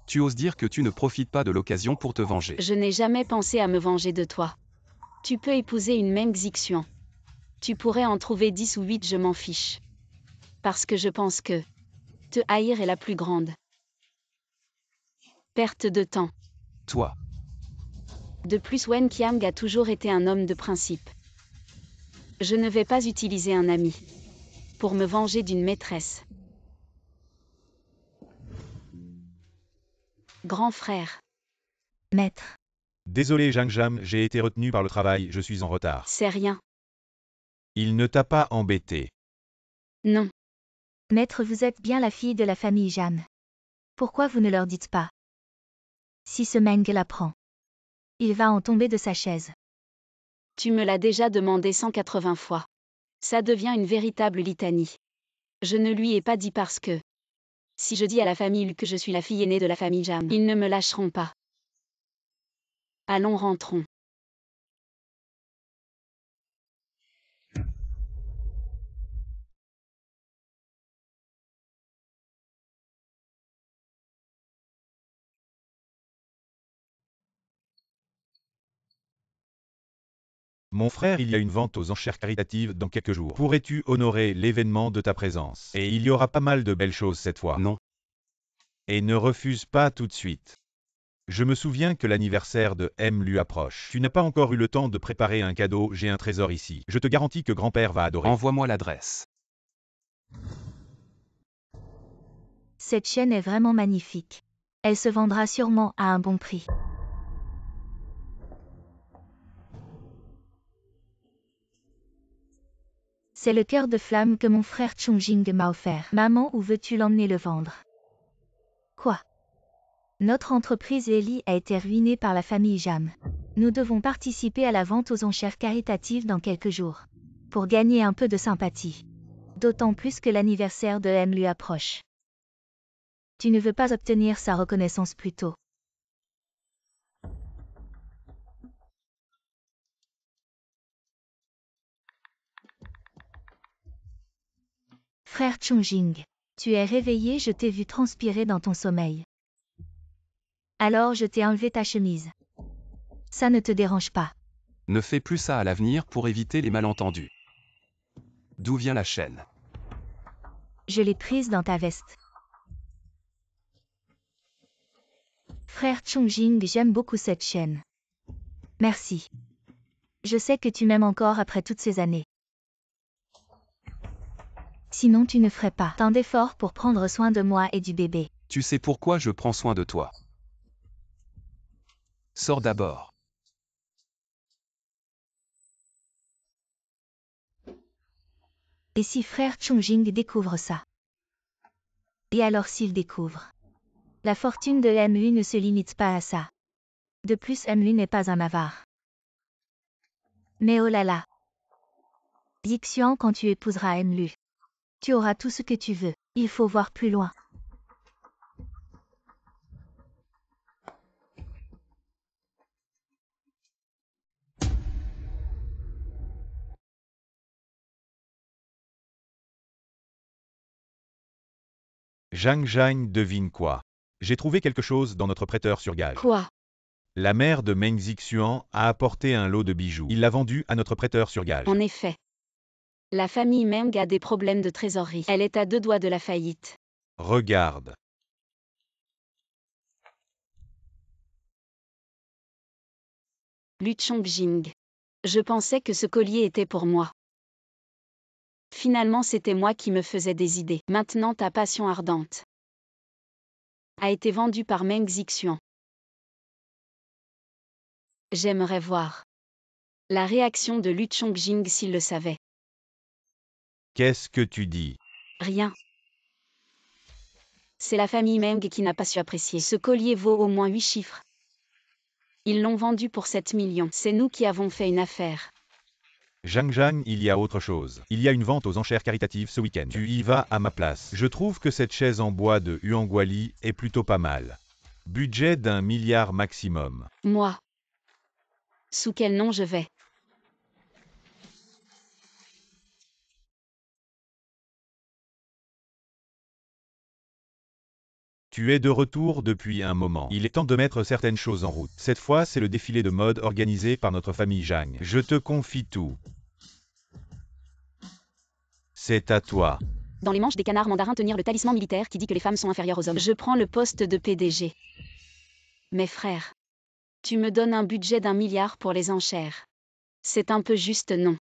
Tu oses dire que tu ne profites pas de l'occasion pour te venger. Je n'ai jamais pensé à me venger de toi. Tu peux épouser une Meng Zixuan. Tu pourrais en trouver 10 ou 8, je m'en fiche. Parce que je pense que te haïr est la plus grande perte de temps. Toi. De plus, Wen Qiang a toujours été un homme de principe. Je ne vais pas utiliser un ami pour me venger d'une maîtresse. Grand frère. Maître. Désolé Zhang Jam, j'ai été retenu par le travail, je suis en retard. C'est rien. Il ne t'a pas embêté. Non. Maître, vous êtes bien la fille de la famille Jam. Pourquoi vous ne leur dites pas? Si ce Meng l'apprend, il va en tomber de sa chaise. Tu me l'as déjà demandé 180 fois. Ça devient une véritable litanie. Je ne lui ai pas dit parce que si je dis à la famille Lu que je suis la fille aînée de la famille Jam, ils ne me lâcheront pas. Allons, rentrons. Mon frère, il y a une vente aux enchères caritatives dans quelques jours. Pourrais-tu honorer l'événement de ta présence? Et il y aura pas mal de belles choses cette fois. Non. Et ne refuse pas tout de suite. Je me souviens que l'anniversaire de M lui approche. Tu n'as pas encore eu le temps de préparer un cadeau, j'ai un trésor ici. Je te garantis que grand-père va adorer. Envoie-moi l'adresse. Cette chaîne est vraiment magnifique. Elle se vendra sûrement à un bon prix. C'est le cœur de flamme que mon frère Chongjing m'a offert. Maman, où veux-tu l'emmener le vendre? Quoi? Notre entreprise Eli a été ruinée par la famille Jam. Nous devons participer à la vente aux enchères caritatives dans quelques jours. Pour gagner un peu de sympathie. D'autant plus que l'anniversaire de M lui approche. Tu ne veux pas obtenir sa reconnaissance plus tôt. Frère Chongjing, tu es réveillé, je t'ai vu transpirer dans ton sommeil. Alors je t'ai enlevé ta chemise. Ça ne te dérange pas? Ne fais plus ça à l'avenir pour éviter les malentendus. D'où vient la chaîne? Je l'ai prise dans ta veste. Frère Chongjing, j'aime beaucoup cette chaîne. Merci. Je sais que tu m'aimes encore après toutes ces années. Sinon tu ne ferais pas tant d'efforts pour prendre soin de moi et du bébé. Tu sais pourquoi je prends soin de toi. Sors d'abord. Et si frère Chongjing découvre ça? Et alors s'il découvre? La fortune de MU ne se limite pas à ça. De plus, MU n'est pas un avare. Mais oh là là! Zixuan, quand tu épouseras MU, tu auras tout ce que tu veux. Il faut voir plus loin. Zhang Zhang devine quoi? J'ai trouvé quelque chose dans notre prêteur sur gage. Quoi? La mère de Meng Zixuan a apporté un lot de bijoux. Il l'a vendu à notre prêteur sur gage. En effet. La famille Meng a des problèmes de trésorerie. Elle est à 2 doigts de la faillite. Regarde. Lu Chongjing. Je pensais que ce collier était pour moi. Finalement, c'était moi qui me faisais des idées. Maintenant, ta passion ardente a été vendue par Meng Zixuan. J'aimerais voir la réaction de Lu Chongjing s'il le savait. Qu'est-ce que tu dis? Rien. C'est la famille Meng qui n'a pas su apprécier. Ce collier vaut au moins 8 chiffres. Ils l'ont vendu pour 7 millions. C'est nous qui avons fait une affaire. Zhang Zhang, il y a autre chose. Il y a une vente aux enchères caritatives ce week-end. Tu y vas à ma place. Je trouve que cette chaise en bois de Huangguali est plutôt pas mal. Budget d'1 milliard maximum. Moi. Sous quel nom je vais? Tu es de retour depuis un moment. Il est temps de mettre certaines choses en route. Cette fois, c'est le défilé de mode organisé par notre famille Zhang. Je te confie tout. C'est à toi. Dans les manches des canards mandarins tenir le talisman militaire qui dit que les femmes sont inférieures aux hommes. Je prends le poste de PDG. Mes frères. Tu me donnes un budget d'1 milliard pour les enchères. C'est un peu juste, non?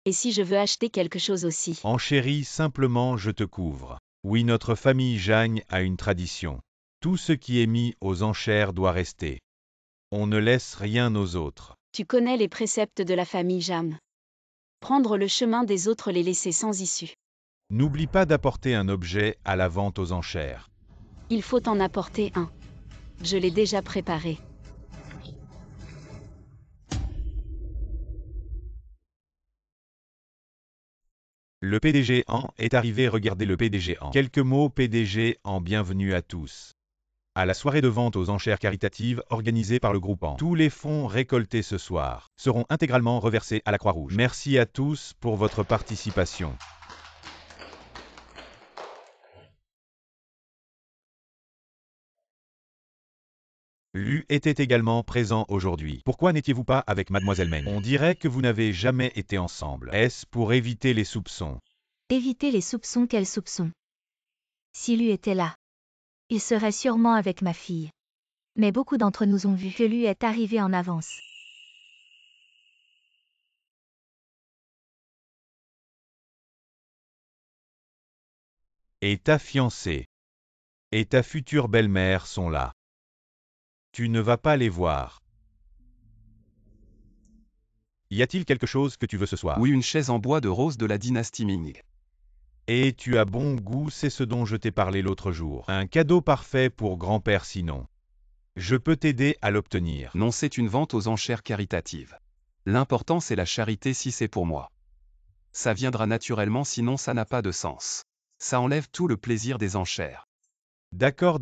Et si je veux acheter quelque chose aussi? Enchérie, simplement je te couvre. Oui, notre famille Zhang a une tradition. Tout ce qui est mis aux enchères doit rester. On ne laisse rien aux autres. Tu connais les préceptes de la famille Jam. Prendre le chemin des autres, les laisser sans issue. N'oublie pas d'apporter un objet à la vente aux enchères. Il faut en apporter un. Je l'ai déjà préparé. Le PDG en est arrivé, regardez le PDG en. Quelques mots PDG en, bienvenue à tous. À la soirée de vente aux enchères caritatives organisée par le groupe en. Tous les fonds récoltés ce soir seront intégralement reversés à la Croix-Rouge. Merci à tous pour votre participation. Lu était également présent aujourd'hui. Pourquoi n'étiez-vous pas avec Mademoiselle Meng? On dirait que vous n'avez jamais été ensemble. Est-ce pour éviter les soupçons? Éviter les soupçons, quels soupçons? Si Lu était là, il serait sûrement avec ma fille. Mais beaucoup d'entre nous ont vu que Lu est arrivé en avance. Et ta fiancée et ta future belle-mère sont là. Tu ne vas pas les voir. Y a-t-il quelque chose que tu veux ce soir? Oui, une chaise en bois de rose de la dynastie Ming. Et tu as bon goût, c'est ce dont je t'ai parlé l'autre jour. Un cadeau parfait pour grand-père sinon. Je peux t'aider à l'obtenir. Non, c'est une vente aux enchères caritatives. L'important c'est la charité si c'est pour moi. Ça viendra naturellement sinon ça n'a pas de sens. Ça enlève tout le plaisir des enchères. D'accord,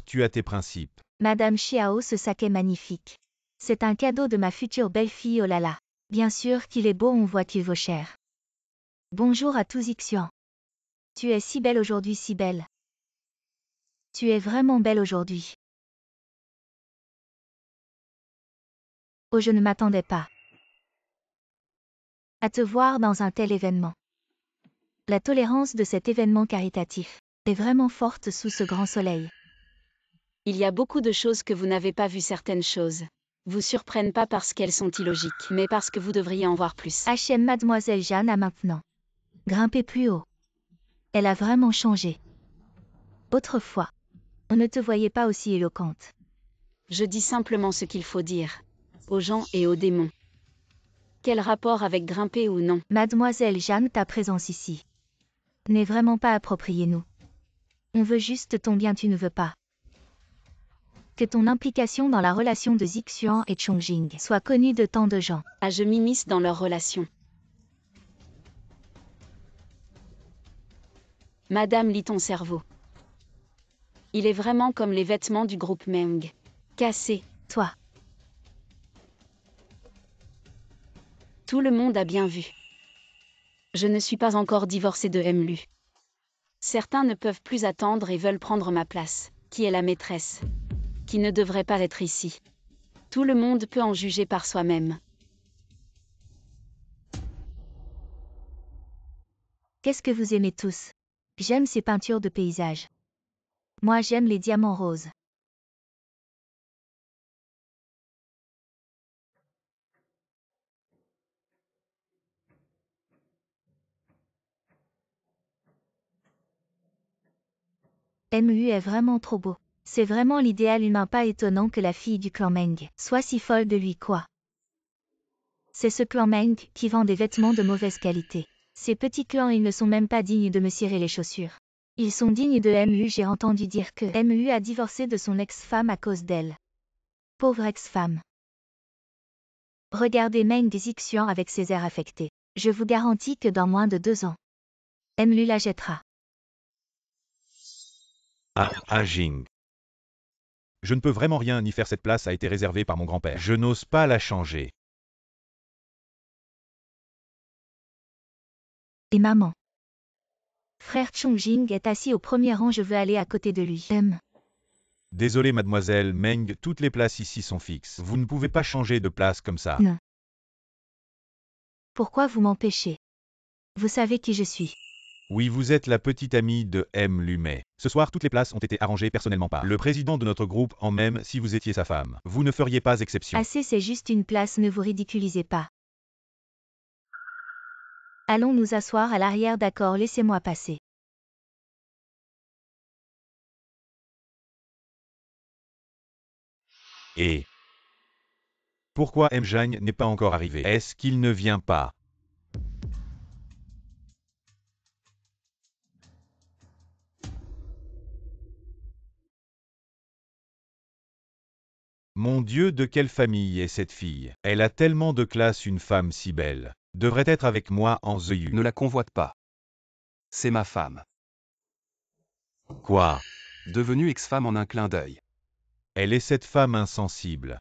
tu as tes principes. Madame Xiao, ce sac est magnifique. C'est un cadeau de ma future belle-fille, oh là là. Bien sûr qu'il est beau, on voit qu'il vaut cher. Bonjour à tous Xian. Tu es si belle aujourd'hui, si belle. Tu es vraiment belle aujourd'hui. Oh, je ne m'attendais pas à te voir dans un tel événement. La tolérance de cet événement caritatif est vraiment forte sous ce grand soleil. Il y a beaucoup de choses que vous n'avez pas vues, certaines choses vous surprennent pas parce qu'elles sont illogiques, mais parce que vous devriez en voir plus. HM Mademoiselle Jeanne a maintenant grimpé plus haut. Elle a vraiment changé. Autrefois, on ne te voyait pas aussi éloquente. Je dis simplement ce qu'il faut dire. Aux gens et aux démons. Quel rapport avec grimper ou non? Mademoiselle Jeanne, ta présence ici n'est vraiment pas appropriée, nous. On veut juste ton bien, tu ne veux pas que ton implication dans la relation de Zixuan et Chongjing soit connue de tant de gens. Ah, je m'immisce dans leur relation. Madame, lit ton cerveau. Il est vraiment comme les vêtements du groupe Meng. Cassé. Toi. Tout le monde a bien vu. Je ne suis pas encore divorcée de Mlu. Certains ne peuvent plus attendre et veulent prendre ma place. Qui est la maîtresse? Qui ne devrait pas être ici. Tout le monde peut en juger par soi-même. Qu'est-ce que vous aimez tous? J'aime ces peintures de paysages. Moi j'aime les diamants roses. MU est vraiment trop beau. C'est vraiment l'idéal humain, pas étonnant que la fille du clan Meng soit si folle de lui, quoi. C'est ce clan Meng qui vend des vêtements de mauvaise qualité. Ces petits clans, ils ne sont même pas dignes de me cirer les chaussures. Ils sont dignes de MU, j'ai entendu dire que MU a divorcé de son ex-femme à cause d'elle. Pauvre ex-femme. Regardez Meng Zixuan avec ses airs affectés. Je vous garantis que dans moins de 2 ans, MU la jettera. Jing. Je ne peux vraiment rien ni faire, cette place a été réservée par mon grand-père. Je n'ose pas la changer. Et maman. Frère Chongjing est assis au premier rang, je veux aller à côté de lui. Désolé mademoiselle Meng, toutes les places ici sont fixes. Vous ne pouvez pas changer de place comme ça. Non. Pourquoi vous m'empêchez? Vous savez qui je suis. Oui, vous êtes la petite amie de M. Lumet. Ce soir, toutes les places ont été arrangées personnellement par le président de notre groupe, en même si vous étiez sa femme. Vous ne feriez pas exception. Assez, c'est juste une place, ne vous ridiculisez pas. Allons nous asseoir à l'arrière, d'accord, laissez-moi passer. Et pourquoi M. Jagne n'est pas encore arrivé? Est-ce qu'il ne vient pas? Mon Dieu, de quelle famille est cette fille? Elle a tellement de classe, une femme si belle. Devrait être avec moi en Zeyu. Ne la convoite pas. C'est ma femme. Quoi? Devenue ex-femme en un clin d'œil. Elle est cette femme insensible.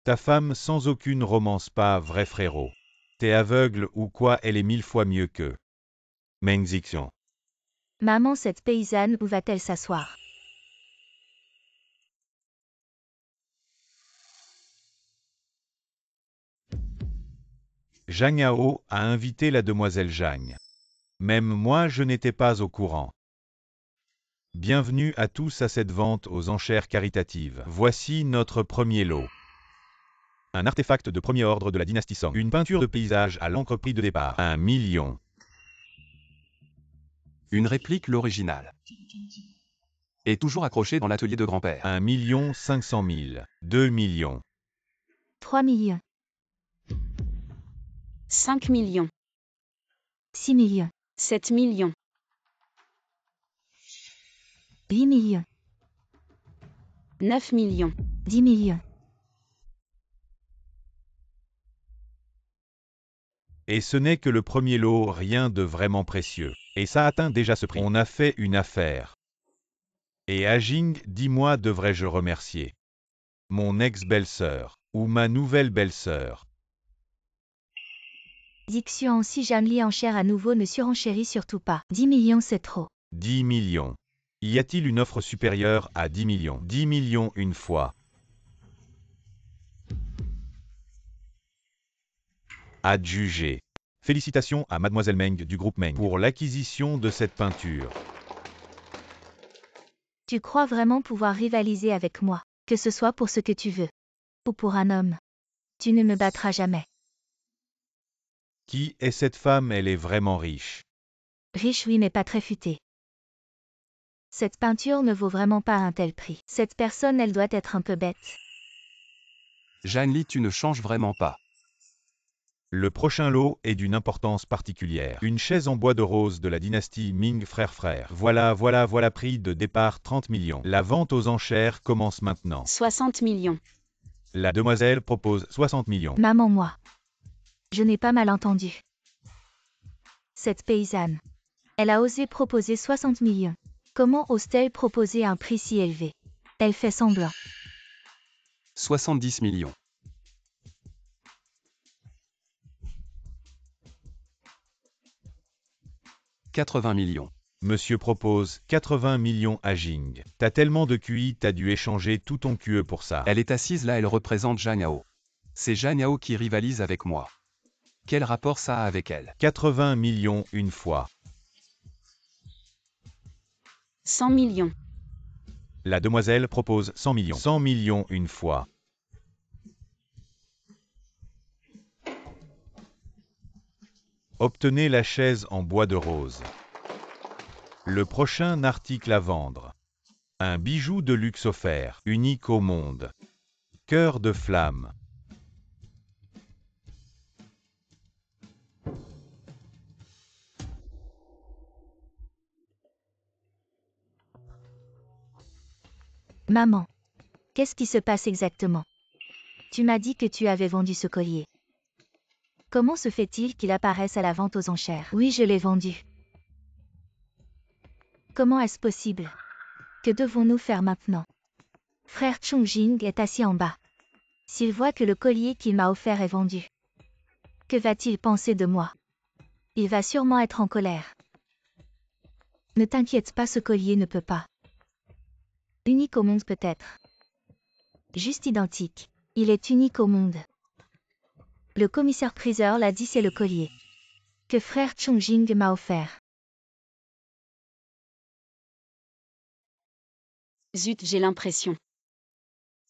Ta femme sans aucune romance, pas vrai frérot. T'es aveugle ou quoi? Elle est 1000 fois mieux que Meng Zixian. Maman, cette paysanne, où va-t-elle s'asseoir? Zhang Yao a invité la demoiselle Zhang. Même moi je n'étais pas au courant. Bienvenue à tous à cette vente aux enchères caritatives. Voici notre premier lot. Un artefact de premier ordre de la dynastie Song. Une peinture de paysage à l'encre, prix de départ 1 million. Une réplique l'original. Et toujours accrochée dans l'atelier de grand-père. 1 500 000. 2 millions. 3 millions. 5 millions. 6 millions. 7 millions. 8 millions. 9 millions. 10 millions. Et ce n'est que le premier lot, rien de vraiment précieux. Et ça atteint déjà ce prix. On a fait une affaire. Et Ajing, dis-moi, devrais-je remercier mon ex-belle-sœur ou ma nouvelle belle-sœur? Dixion, si Jamli enchère à nouveau, ne surenchéris surtout pas. 10 millions, c'est trop. 10 millions. Y a-t-il une offre supérieure à 10 millions? 10 millions une fois. Adjugé. Félicitations à Mademoiselle Meng du groupe Meng pour l'acquisition de cette peinture. Tu crois vraiment pouvoir rivaliser avec moi, que ce soit pour ce que tu veux, ou pour un homme? Tu ne me battras jamais. Qui est cette femme? Elle est vraiment riche. Riche oui, mais pas très futée. Cette peinture ne vaut vraiment pas un tel prix. Cette personne, elle doit être un peu bête. Zhang Li, tu ne changes vraiment pas. Le prochain lot est d'une importance particulière. Une chaise en bois de rose de la dynastie Ming frère. Voilà, prix de départ 30 millions. La vente aux enchères commence maintenant. 60 millions. La demoiselle propose 60 millions. Maman, moi. Je n'ai pas mal entendu. Cette paysanne. Elle a osé proposer 60 millions. Comment ose-t-elle proposer un prix si élevé? Elle fait semblant. 70 millions. 80 millions. Monsieur propose 80 millions à Jing. T'as tellement de QI, t'as dû échanger tout ton QE pour ça. Elle est assise là, elle représente Zhang Yao. C'est Zhang Yao qui rivalise avec moi. Quel rapport ça a avec elle? 80 millions une fois. 100 millions. La demoiselle propose 100 millions. 100 millions une fois. Obtenez la chaise en bois de rose. Le prochain article à vendre. Un bijou de luxe offert, unique au monde. Cœur de flamme. Maman. Qu'est-ce qui se passe exactement? Tu m'as dit que tu avais vendu ce collier. Comment se fait-il qu'il apparaisse à la vente aux enchères? Oui, je l'ai vendu. Comment est-ce possible? Que devons-nous faire maintenant? Frère Chongjing est assis en bas. S'il voit que le collier qu'il m'a offert est vendu, que va-t-il penser de moi? Il va sûrement être en colère. Ne t'inquiète pas, ce collier ne peut pas. Unique au monde peut-être. Juste identique. Il est unique au monde. Le commissaire-priseur l'a dit, c'est le collier que frère Chongjing m'a offert. Zut, j'ai l'impression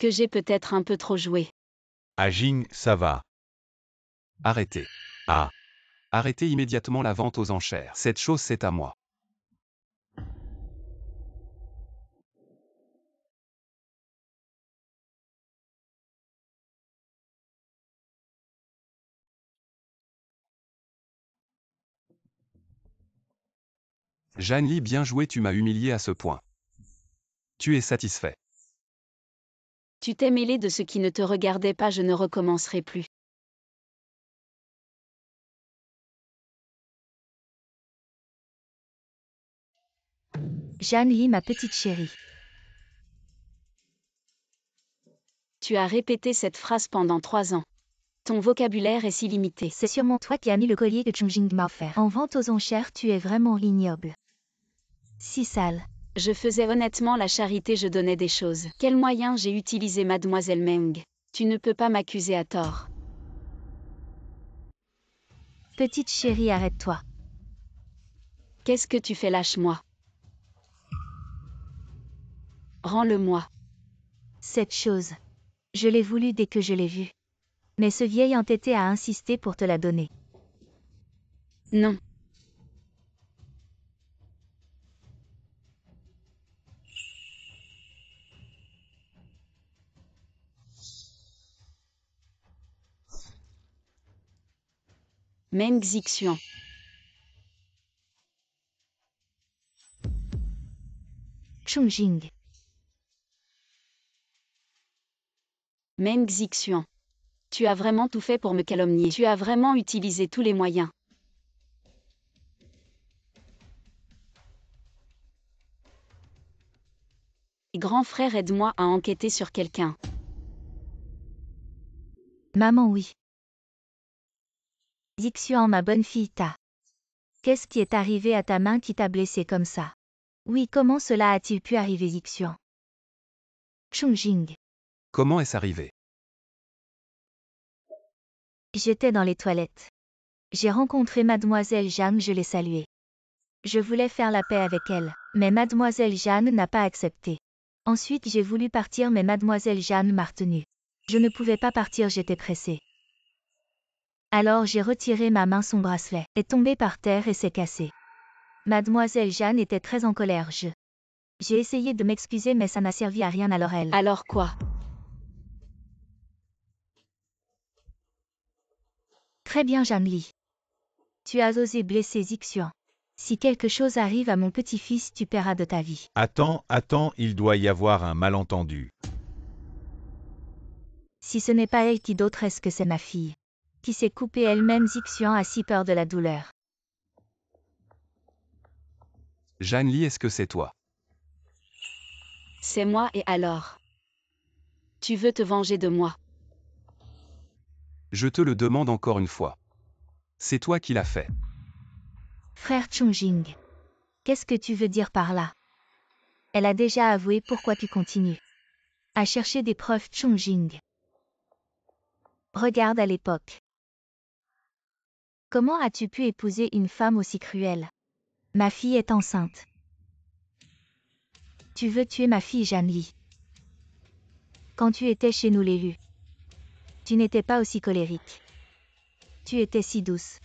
que j'ai peut-être un peu trop joué. Ah Jing, ça va. Arrêtez. Ah, Arrêtez immédiatement la vente aux enchères. Cette chose, c'est à moi. Zhang Li, bien joué, tu m'as humilié à ce point. Tu es satisfait. Tu t'es mêlé de ce qui ne te regardait pas, je ne recommencerai plus. Zhang Li, ma petite chérie. Tu as répété cette phrase pendant 3 ans. Ton vocabulaire est si limité. C'est sûrement toi qui as mis le collier que Chongjing m'a offert en vente aux enchères. Tu es vraiment ignoble. Si sale. Je faisais honnêtement la charité, je donnais des choses. Quel moyen j'ai utilisé, mademoiselle Meng? Tu ne peux pas m'accuser à tort. Petite chérie, arrête-toi. Qu'est-ce que tu fais? Lâche-moi. Rends-le-moi. Cette chose. Je l'ai voulu dès que je l'ai vue. Mais ce vieil entêté a insisté pour te la donner. Non. Meng Zixuan. Chongjing. Meng Zixuan. Tu as vraiment tout fait pour me calomnier. Tu as vraiment utilisé tous les moyens. Grand frère, aide-moi à enquêter sur quelqu'un. Maman, oui. Zixuan, ma bonne fille, Qu'est-ce qui est arrivé à ta main qui t'a blessé comme ça? Oui, comment cela a-t-il pu arriver, Zixuan? Chongjing. Comment est-ce arrivé? J'étais dans les toilettes. J'ai rencontré mademoiselle Jeanne, je l'ai saluée. Je voulais faire la paix avec elle, mais mademoiselle Jeanne n'a pas accepté. Ensuite j'ai voulu partir, mais mademoiselle Jeanne m'a retenue. Je ne pouvais pas partir, j'étais pressée. Alors j'ai retiré ma main, son bracelet est tombé par terre et s'est cassé. Mademoiselle Jeanne était très en colère. J'ai essayé de m'excuser, mais ça n'a servi à rien, alors elle. Alors quoi? Très bien, Zhang Li. Tu as osé blesser Zixuan. Si quelque chose arrive à mon petit-fils, tu paieras de ta vie. attends, il doit y avoir un malentendu. Si ce n'est pas elle, qui d'autre est-ce que c'est? Ma fille qui s'est coupée elle-même. Zixuan a si peur de la douleur. Zhang Li, est-ce que c'est toi? C'est moi, et alors? Tu veux te venger de moi? Je te le demande encore une fois. C'est toi qui l'as fait. Frère Chongjing. Qu'est-ce que tu veux dire par là? Elle a déjà avoué, pourquoi tu continues à chercher des preuves, Chongjing? Regarde à l'époque. Comment as-tu pu épouser une femme aussi cruelle? Ma fille est enceinte. Tu veux tuer ma fille, Zhang Li? Quand tu étais chez nous, l'élu, tu n'étais pas aussi colérique. Tu étais si douce.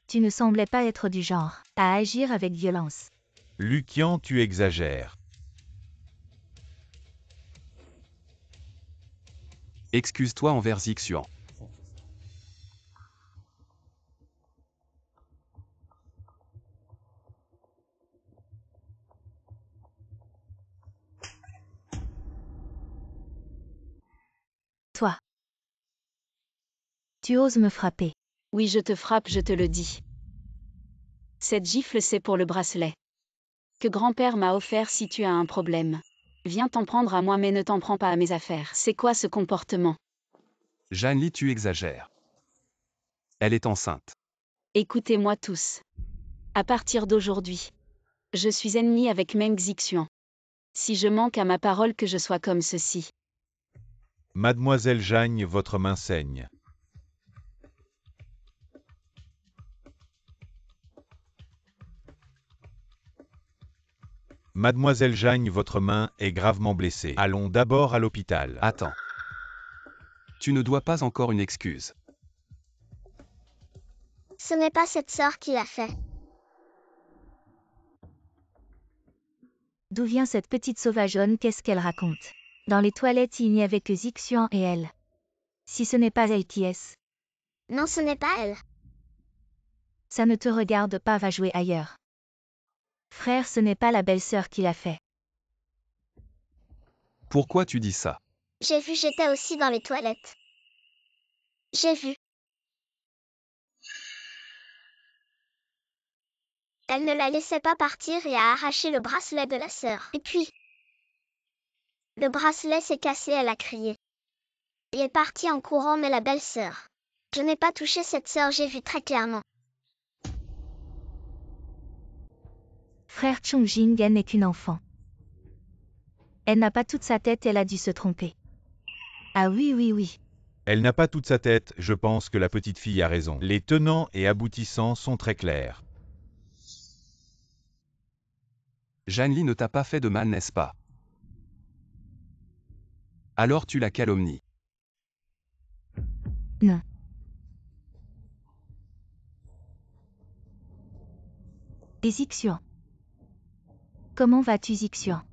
Tu ne semblais pas être du genre à agir avec violence. Lucian, tu exagères. Excuse-toi envers Zixuan. Toi. Tu oses me frapper. Oui, je te frappe, je te le dis. Cette gifle, c'est pour le bracelet que grand-père m'a offert. Si tu as un problème, Viens t'en prendre à moi mais ne t'en prends pas à mes affaires. C'est quoi ce comportement? Zhang tu exagères. Elle est enceinte. Écoutez-moi tous. À partir d'aujourd'hui, je suis ennemi avec Meng Zixuan. Si je manque à ma parole que je sois comme ceci. Mademoiselle Zhang, votre main saigne. Mademoiselle Zhang, votre main est gravement blessée. Allons d'abord à l'hôpital. Attends. Tu ne dois pas encore une excuse. Ce n'est pas cette sœur qui l'a fait. D'où vient cette petite sauvageonne? Qu'est-ce qu'elle raconte? Dans les toilettes, il n'y avait que Zixuan et elle. Si ce n'est pas LTS, Non, ce n'est pas elle. ça ne te regarde pas, va jouer ailleurs. Frère, ce n'est pas la belle-sœur qui l'a fait. Pourquoi tu dis ça? J'ai vu, j'étais aussi dans les toilettes. J'ai vu. Elle ne la laissait pas partir et a arraché le bracelet de la sœur. Et puis, le bracelet s'est cassé, elle a crié. Elle est partie en courant, mais la belle-sœur. Je n'ai pas touché cette sœur, j'ai vu très clairement. Frère Chongjing, elle n'est qu'une enfant. Elle n'a pas toute sa tête, elle a dû se tromper. Ah oui, oui, oui. Elle n'a pas toute sa tête, je pense que la petite fille a raison. Les tenants et aboutissants sont très clairs. Zhang Li ne t'a pas fait de mal, n'est-ce pas? Alors tu la calomnies. Non. Et Zixuan. Comment vas-tu, Zixuan?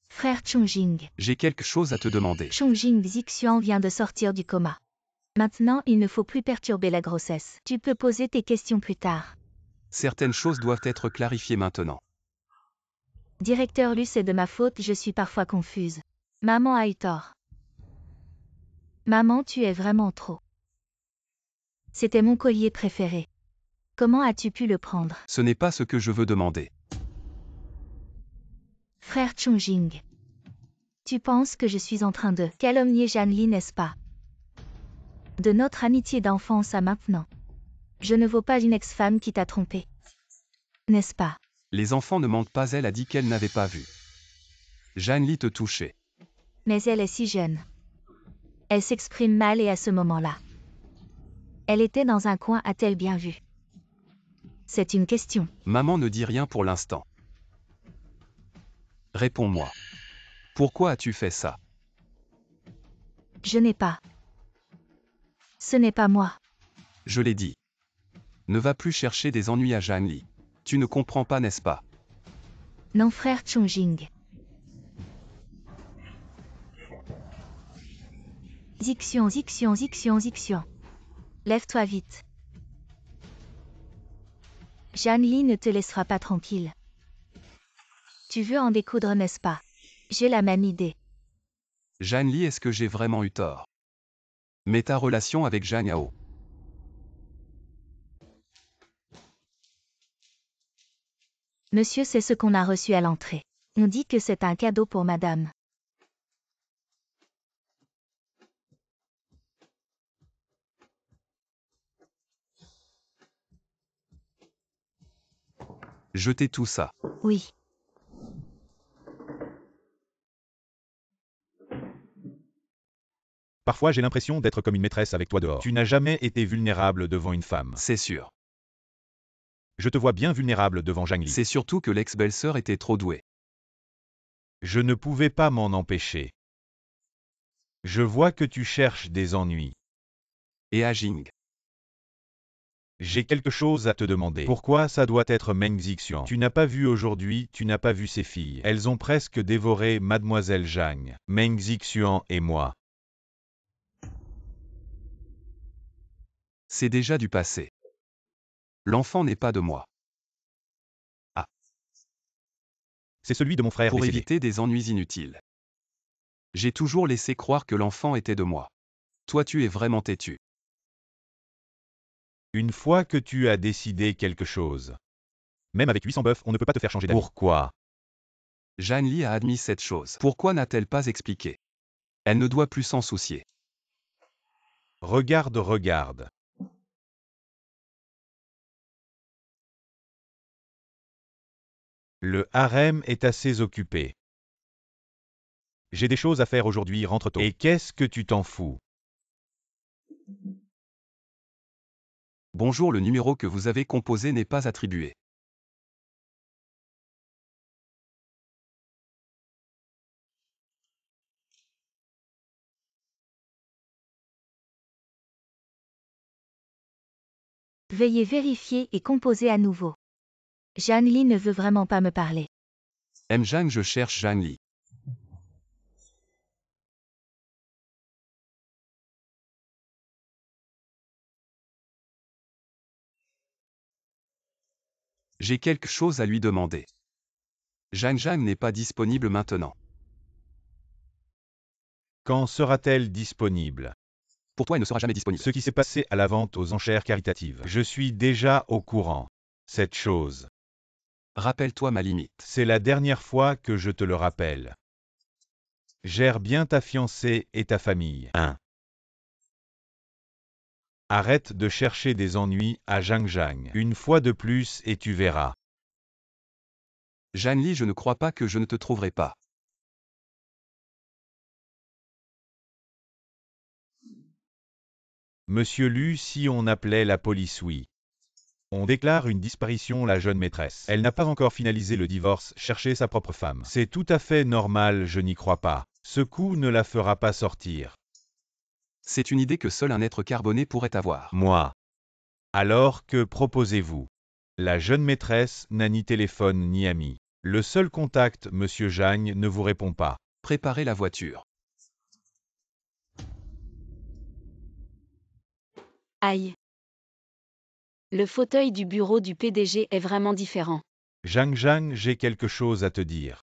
Frère Chongjing. J'ai quelque chose à te demander. Chongjing, Zixuan vient de sortir du coma. Maintenant, il ne faut plus perturber la grossesse. Tu peux poser tes questions plus tard. Certaines choses doivent être clarifiées maintenant. Directeur Lu, c'est de ma faute, je suis parfois confuse. Maman a eu tort. Maman, tu es vraiment trop. C'était mon collier préféré. Comment as-tu pu le prendre? Ce n'est pas ce que je veux demander. Frère Chongjing. Tu penses que je suis en train de calomnier Zhang Li, n'est-ce pas? De notre amitié d'enfance à maintenant. Je ne vaux pas une ex-femme qui t'a trompé. N'est-ce pas? Les enfants ne mentent pas, elle a dit qu'elle n'avait pas vu. Zhang Li te touchait. Mais elle est si jeune. Elle s'exprime mal et à ce moment-là. Elle était dans un coin, a-t-elle bien vu? C'est une question. Maman ne dit rien pour l'instant. Réponds-moi. Pourquoi as-tu fait ça? Je n'ai pas. Ce n'est pas moi. Je l'ai dit. Ne va plus chercher des ennuis à Zhang Li. Tu ne comprends pas, n'est-ce pas? Non, frère Chongjing. Zixuan, Zixuan, Zixuan, Zixuan. Lève-toi vite. Zhang Li ne te laissera pas tranquille. Tu veux en découdre, n'est-ce pas? J'ai la même idée. Zhang Li, est-ce que j'ai vraiment eu tort? Mais ta relation avec Zhang Yao. Monsieur, c'est ce qu'on a reçu à l'entrée. On dit que c'est un cadeau pour madame. Jetez tout ça. Oui. Parfois j'ai l'impression d'être comme une maîtresse avec toi dehors. Tu n'as jamais été vulnérable devant une femme. C'est sûr. Je te vois bien vulnérable devant Zhang Li. C'est surtout que l'ex-belle-sœur était trop douée. Je ne pouvais pas m'en empêcher. Je vois que tu cherches des ennuis. Et à Jing. J'ai quelque chose à te demander. Pourquoi ça doit être Meng Zixuan? Tu n'as pas vu aujourd'hui, tu n'as pas vu ses filles. Elles ont presque dévoré Mademoiselle Zhang, Meng Zixuan et moi. C'est déjà du passé. L'enfant n'est pas de moi. C'est celui de mon frère Pour décédé. éviter des ennuis inutiles. J'ai toujours laissé croire que l'enfant était de moi. Toi tu es vraiment têtu. Une fois que tu as décidé quelque chose. Même avec 800 bœufs, on ne peut pas te faire changer d'avis. Pourquoi? Jeanne Lee a admis cette chose. Pourquoi n'a-t-elle pas expliqué? Elle ne doit plus s'en soucier. Regarde, regarde. Le harem est assez occupé. J'ai des choses à faire aujourd'hui, rentre tôt. Et qu'est-ce que tu t'en fous? Bonjour, le numéro que vous avez composé n'est pas attribué. Veuillez vérifier et composer à nouveau. Jeanne Lee ne veut vraiment pas me parler. M. Jeanne, je cherche Jeanne Lee. J'ai quelque chose à lui demander. Jeanne n'est pas disponible maintenant. Quand sera-t-elle disponible? Pourquoi elle ne sera jamais disponible? Ce qui s'est passé à la vente aux enchères caritatives. Je suis déjà au courant. Cette chose. Rappelle-toi ma limite. C'est la dernière fois que je te le rappelle. Gère bien ta fiancée et ta famille. 1. Arrête de chercher des ennuis à Zhang. Une fois de plus et tu verras. Jeanne Lee, je ne crois pas que je ne te trouverai pas. Monsieur Lu, si on appelait la police, oui. On déclare une disparition, la jeune maîtresse. Elle n'a pas encore finalisé le divorce, chercher sa propre femme. C'est tout à fait normal, je n'y crois pas. Ce coup ne la fera pas sortir. C'est une idée que seul un être carboné pourrait avoir. Moi. Alors que proposez-vous? La jeune maîtresse n'a ni téléphone ni ami. Le seul contact, Monsieur Jagne, ne vous répond pas. Préparez la voiture. Aïe. Le fauteuil du bureau du PDG est vraiment différent. Zhang, j'ai quelque chose à te dire.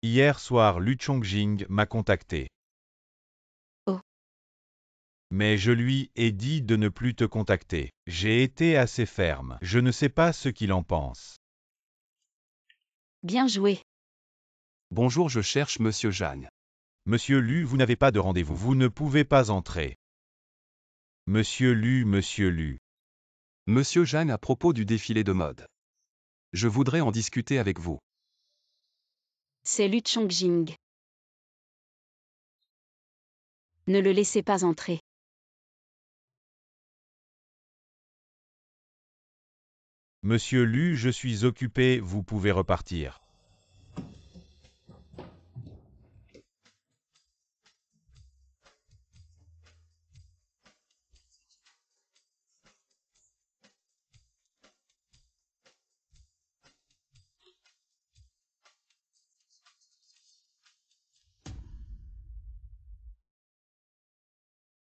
Hier soir, Lu Chongjing m'a contacté. Oh. Mais je lui ai dit de ne plus te contacter. J'ai été assez ferme. Je ne sais pas ce qu'il en pense. Bien joué. Bonjour, je cherche Monsieur Jeanne. Monsieur Lu, vous n'avez pas de rendez-vous. Vous ne pouvez pas entrer. Monsieur Lu. Monsieur Jeanne, à propos du défilé de mode. Je voudrais en discuter avec vous. C'est Lu Chongjing. Ne le laissez pas entrer. Monsieur Lu, je suis occupé, vous pouvez repartir.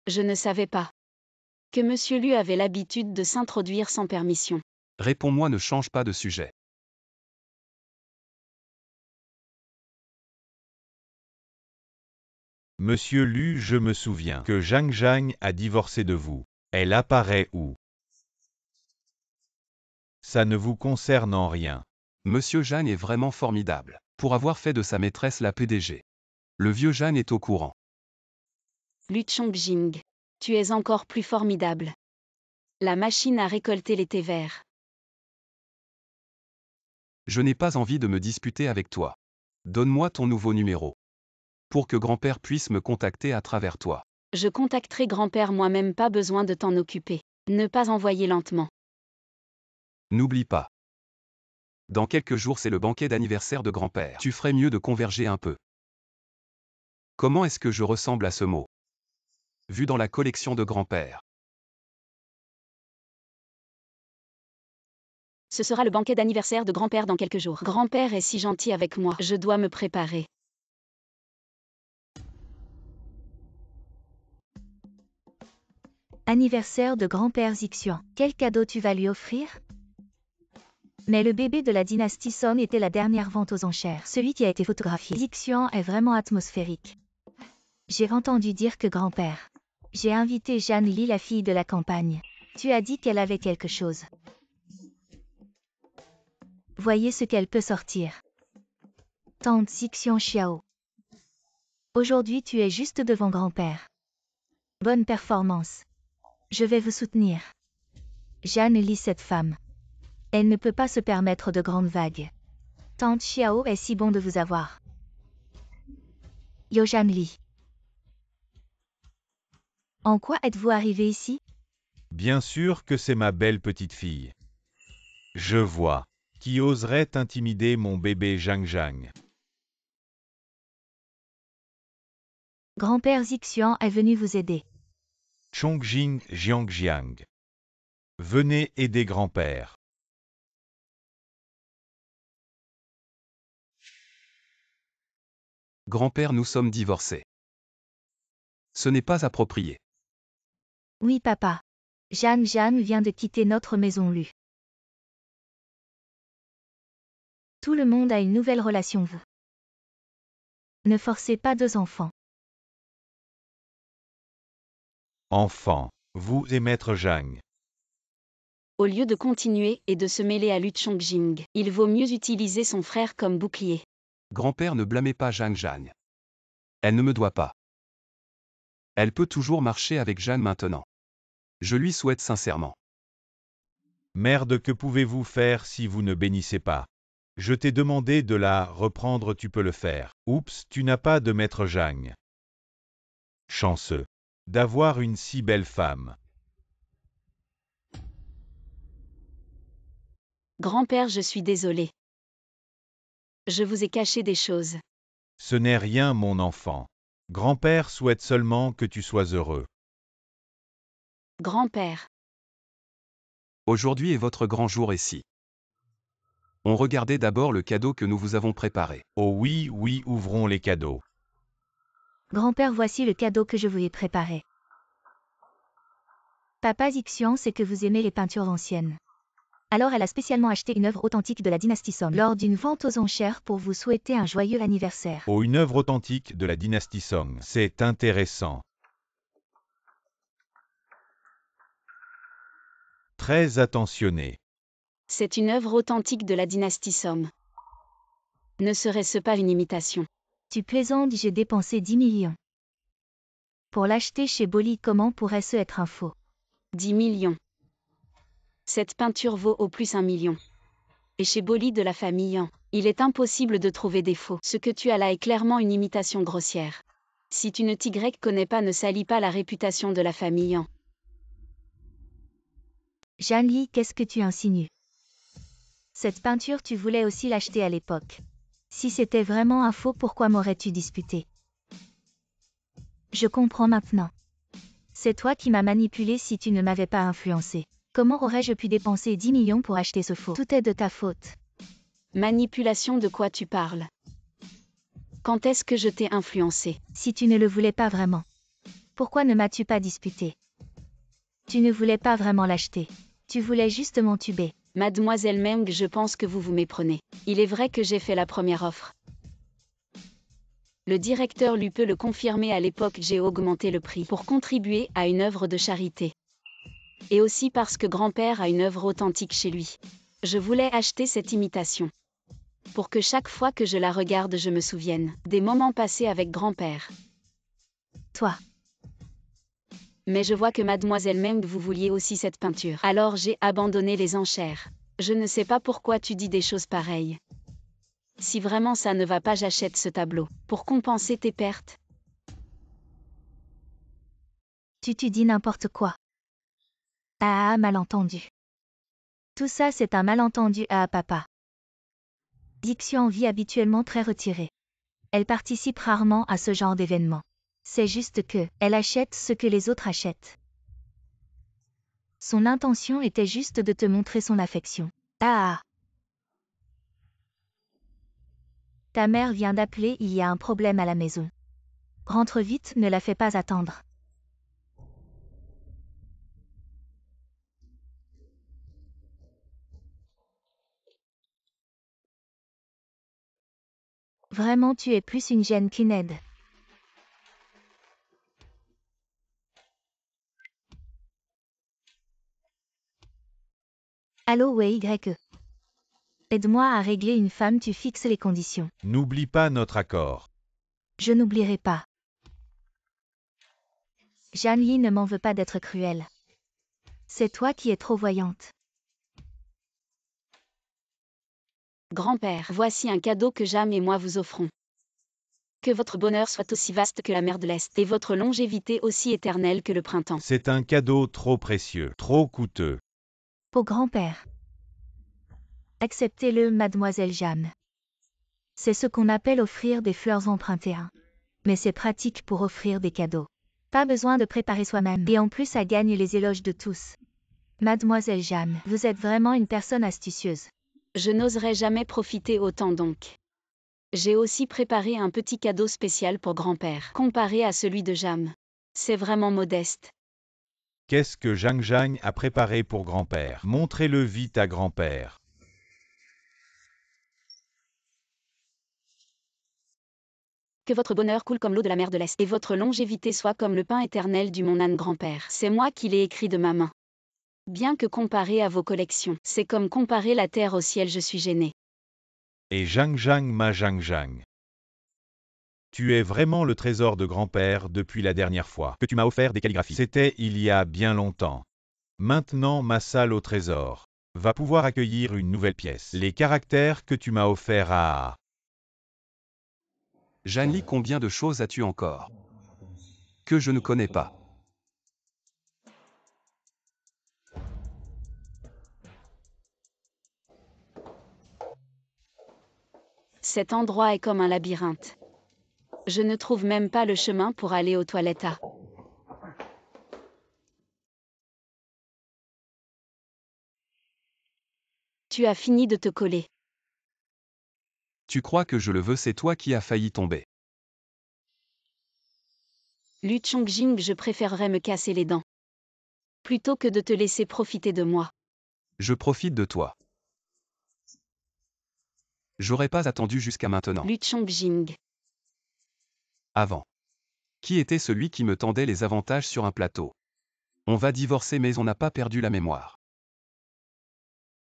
Je ne savais pas que Monsieur Lu avait l'habitude de s'introduire sans permission. Réponds-moi, ne change pas de sujet. Monsieur Lu, je me souviens que Zhang a divorcé de vous. Elle apparaît où? Ça ne vous concerne en rien. Monsieur Jeanne est vraiment formidable, pour avoir fait de sa maîtresse la PDG. Le vieux Jeanne est au courant. Lu Chongjing, tu es encore plus formidable. La machine à récolter les thés verts. Je n'ai pas envie de me disputer avec toi. Donne-moi ton nouveau numéro. Pour que grand-père puisse me contacter à travers toi. Je contacterai grand-père moi-même, pas besoin de t'en occuper. Ne pas envoyer lentement. N'oublie pas. Dans quelques jours, c'est le banquet d'anniversaire de grand-père. Tu ferais mieux de converger un peu. Comment est-ce que je ressemble à ce mot? Vu dans la collection de grand-père. Ce sera le banquet d'anniversaire de grand-père dans quelques jours. Grand-père est si gentil avec moi. Je dois me préparer. Anniversaire de grand-père Xixian. Quel cadeau tu vas lui offrir? Mais le bébé de la dynastie Song était la dernière vente aux enchères. Celui qui a été photographié. Xixian est vraiment atmosphérique. J'ai entendu dire que grand-père. J'ai invité Jeanne Lee, la fille de la campagne. Tu as dit qu'elle avait quelque chose. Voyez ce qu'elle peut sortir. Tante Xixian Xiao. Aujourd'hui tu es juste devant grand-père. Bonne performance. Je vais vous soutenir. Jeanne lit cette femme. Elle ne peut pas se permettre de grandes vagues. Tante Xiao est si bon de vous avoir. Yo Jeanne lit. En quoi êtes-vous arrivé ici? Bien sûr que c'est ma belle petite fille. Je vois. Qui oserait intimider mon bébé Zhang Zhang? Grand-père Xixian est venu vous aider. Chongjing Jiangjiang. Venez aider grand-père. Grand-père, nous sommes divorcés. Ce n'est pas approprié. Oui papa. Jeanne vient de quitter notre maison Lu. Tout le monde a une nouvelle relation vous. Ne forcez pas deux enfants. Enfant, vous et maître Zhang. Au lieu de continuer et de se mêler à Lu Chongjing, il vaut mieux utiliser son frère comme bouclier. Grand-père, ne blâmez pas Zhang Zhang. Elle ne me doit pas. Elle peut toujours marcher avec Jeanne maintenant. Je lui souhaite sincèrement. Merde, que pouvez-vous faire si vous ne bénissez pas? Je t'ai demandé de la reprendre, tu peux le faire. Oups, tu n'as pas de maître Zhang. Chanceux d'avoir une si belle femme. Grand-père, je suis désolé. Je vous ai caché des choses. Ce n'est rien, mon enfant. Grand-père souhaite seulement que tu sois heureux. Grand-père. Aujourd'hui est votre grand jour ici. On regardait d'abord le cadeau que nous vous avons préparé. Oh oui, oui, ouvrons les cadeaux. Grand-père, voici le cadeau que je vous ai préparé. Papa Xixian sait que vous aimez les peintures anciennes. Alors elle a spécialement acheté une œuvre authentique de la dynastie Song lors d'une vente aux enchères pour vous souhaiter un joyeux anniversaire. Oh, une œuvre authentique de la dynastie Song. C'est intéressant. Très attentionné. C'est une œuvre authentique de la dynastie Song. Ne serait-ce pas une imitation? Tu plaisantes, j'ai dépensé 10 millions. Pour l'acheter chez Bolly, comment pourrait-ce être un faux? 10 millions. Cette peinture vaut au plus 1 million. Et chez Bolly de la famille Yan, il est impossible de trouver des faux. Ce que tu as là est clairement une imitation grossière. Si tu ne t'y connais pas, ne salis pas la réputation de la famille Yan. Jeanne Li, qu'est-ce que tu insinues? Cette peinture, tu voulais aussi l'acheter à l'époque. Si c'était vraiment un faux, pourquoi m'aurais-tu disputé? Je comprends maintenant. C'est toi qui m'as manipulé si tu ne m'avais pas influencé. Comment aurais-je pu dépenser 10 millions pour acheter ce faux? Tout est de ta faute. Manipulation, de quoi tu parles? Quand est-ce que je t'ai influencé? Si tu ne le voulais pas vraiment, pourquoi ne m'as-tu pas disputé? Tu ne voulais pas vraiment l'acheter. Tu voulais juste m'entuber. Mademoiselle Meng, je pense que vous vous méprenez. Il est vrai que j'ai fait la première offre. Le directeur lui peut le confirmer, à l'époque j'ai augmenté le prix pour contribuer à une œuvre de charité. Et aussi parce que grand-père a une œuvre authentique chez lui. Je voulais acheter cette imitation. Pour que chaque fois que je la regarde je me souvienne des moments passés avec grand-père. Toi. Mais je vois que mademoiselle Meng vous vouliez aussi cette peinture. Alors j'ai abandonné les enchères. Je ne sais pas pourquoi tu dis des choses pareilles. Si vraiment ça ne va pas, j'achète ce tableau. Pour compenser tes pertes. Tu dis n'importe quoi. Ah, malentendu. Tout ça c'est un malentendu, papa. Xixian vit habituellement très retirée. Elle participe rarement à ce genre d'événement. C'est juste que, elle achète ce que les autres achètent. Son intention était juste de te montrer son affection. Ah. Ta mère vient d'appeler, il y a un problème à la maison. Rentre vite, ne la fais pas attendre. Vraiment, tu es plus une gêne qu'une aide. Allô WYE. Aide-moi à régler une femme, tu fixes les conditions. N'oublie pas notre accord. Je n'oublierai pas. Jeanne Lee ne m'en veut pas d'être cruelle. C'est toi qui es trop voyante. Grand-père, voici un cadeau que Jam et moi vous offrons. Que votre bonheur soit aussi vaste que la mer de l'Est, et votre longévité aussi éternelle que le printemps. C'est un cadeau trop précieux, trop coûteux. Pour grand-père. Acceptez-le, mademoiselle Jeanne. C'est ce qu'on appelle offrir des fleurs empruntées. Mais c'est pratique pour offrir des cadeaux. Pas besoin de préparer soi-même. Et en plus ça gagne les éloges de tous. Mademoiselle Jeanne, vous êtes vraiment une personne astucieuse. Je n'oserais jamais profiter autant donc. J'ai aussi préparé un petit cadeau spécial pour grand-père, comparé à celui de Jam. C'est vraiment modeste. Qu'est-ce que Zhang a préparé pour grand-père? Montrez-le vite à grand-père. Que votre bonheur coule comme l'eau de la mer de l'Est, et votre longévité soit comme le pain éternel du mon âne grand-père. C'est moi qui l'ai écrit de ma main. Bien que comparé à vos collections, c'est comme comparer la terre au ciel, je suis gêné. Et Zhang. Tu es vraiment le trésor de grand-père depuis la dernière fois que tu m'as offert des calligraphies. C'était il y a bien longtemps. Maintenant ma salle au trésor va pouvoir accueillir une nouvelle pièce. Les caractères que tu m'as offerts à... Jeanne Lee, combien de choses as-tu encore que je ne connais pas? Cet endroit est comme un labyrinthe. Je ne trouve même pas le chemin pour aller aux toilettes. Tu as fini de te coller. Tu crois que je le veux, c'est toi qui as failli tomber. Lu Chongjing, je préférerais me casser les dents. Plutôt que de te laisser profiter de moi. Je profite de toi. J'aurais pas attendu jusqu'à maintenant. Lu Chongjing. Avant. Qui était celui qui me tendait les avantages sur un plateau? On va divorcer mais on n'a pas perdu la mémoire.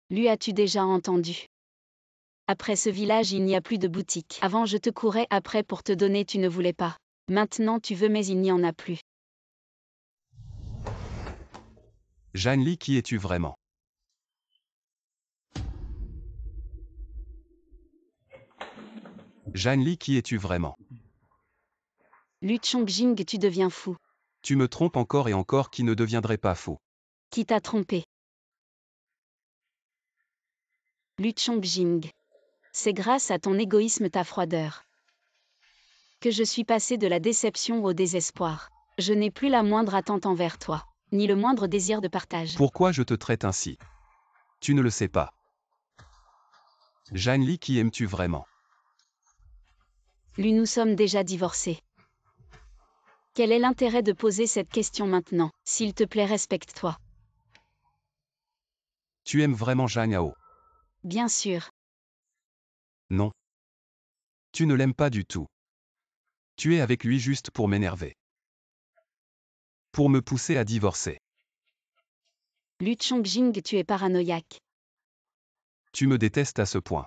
Lui, as-tu déjà entendu? Après ce village il n'y a plus de boutique. Avant je te courais après pour te donner, tu ne voulais pas. Maintenant tu veux mais il n'y en a plus. Jeanne Lee, qui es-tu vraiment? Jeanne Lee, qui es-tu vraiment? Lu Chongjing, tu deviens fou. Tu me trompes encore et encore, qui ne deviendrait pas fou. Qui t'a trompé? Lu Chongjing. C'est grâce à ton égoïsme, ta froideur, que je suis passé de la déception au désespoir. Je n'ai plus la moindre attente envers toi, ni le moindre désir de partage. Pourquoi je te traite ainsi? Tu ne le sais pas. Jeanne Lee, qui aimes-tu vraiment? Lui, nous sommes déjà divorcés. Quel est l'intérêt de poser cette question maintenant? S'il te plaît, respecte-toi. Tu aimes vraiment Zhang Hao? Bien sûr. Non. Tu ne l'aimes pas du tout. Tu es avec lui juste pour m'énerver. Pour me pousser à divorcer. Lu Chongjing, tu es paranoïaque. Tu me détestes à ce point.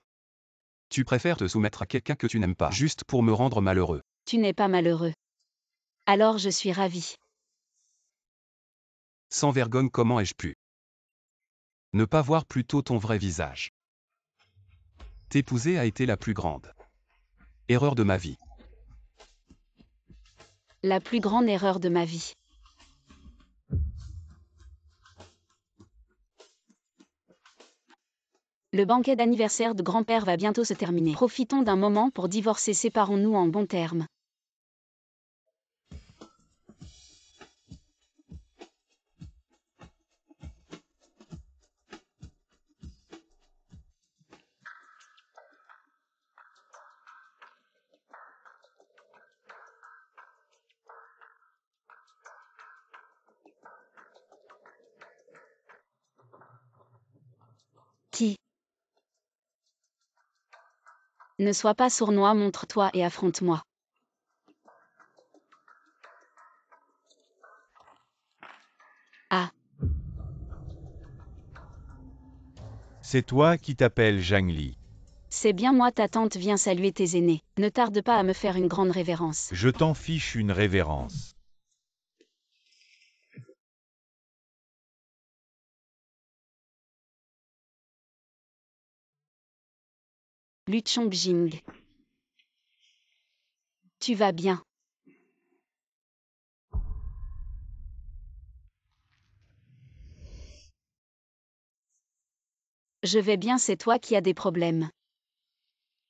Tu préfères te soumettre à quelqu'un que tu n'aimes pas, juste pour me rendre malheureux. Tu n'es pas malheureux. Alors je suis ravie. Sans vergogne, comment ai-je pu ne pas voir plutôt ton vrai visage? T'épouser a été la plus grande erreur de ma vie. La plus grande erreur de ma vie. Le banquet d'anniversaire de grand-père va bientôt se terminer. Profitons d'un moment pour divorcer, séparons-nous en bons termes. Qui? Ne sois pas sournois, montre-toi et affronte-moi. Ah. C'est toi qui t'appelles Zhang Li. C'est bien moi ta tante, viens saluer tes aînés. Ne tarde pas à me faire une grande révérence. Je t'en fiche une révérence. Lu Chongjing. Tu vas bien? Je vais bien, c'est toi qui as des problèmes.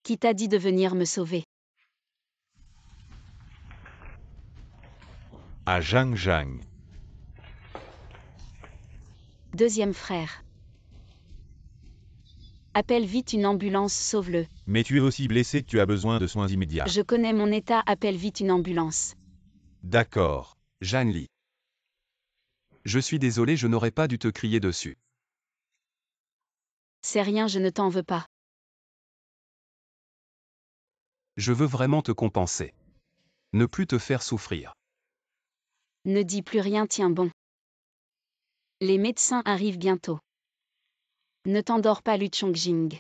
Qui t'a dit de venir me sauver? À Zhang. Deuxième frère. Appelle vite une ambulance, sauve-le. Mais tu es aussi blessé, tu as besoin de soins immédiats. Je connais mon état, appelle vite une ambulance. D'accord. Zhang Li. Je suis désolé, je n'aurais pas dû te crier dessus. C'est rien, je ne t'en veux pas. Je veux vraiment te compenser. Ne plus te faire souffrir. Ne dis plus rien, tiens bon. Les médecins arrivent bientôt. Ne t'endors pas, Lu Chongjing.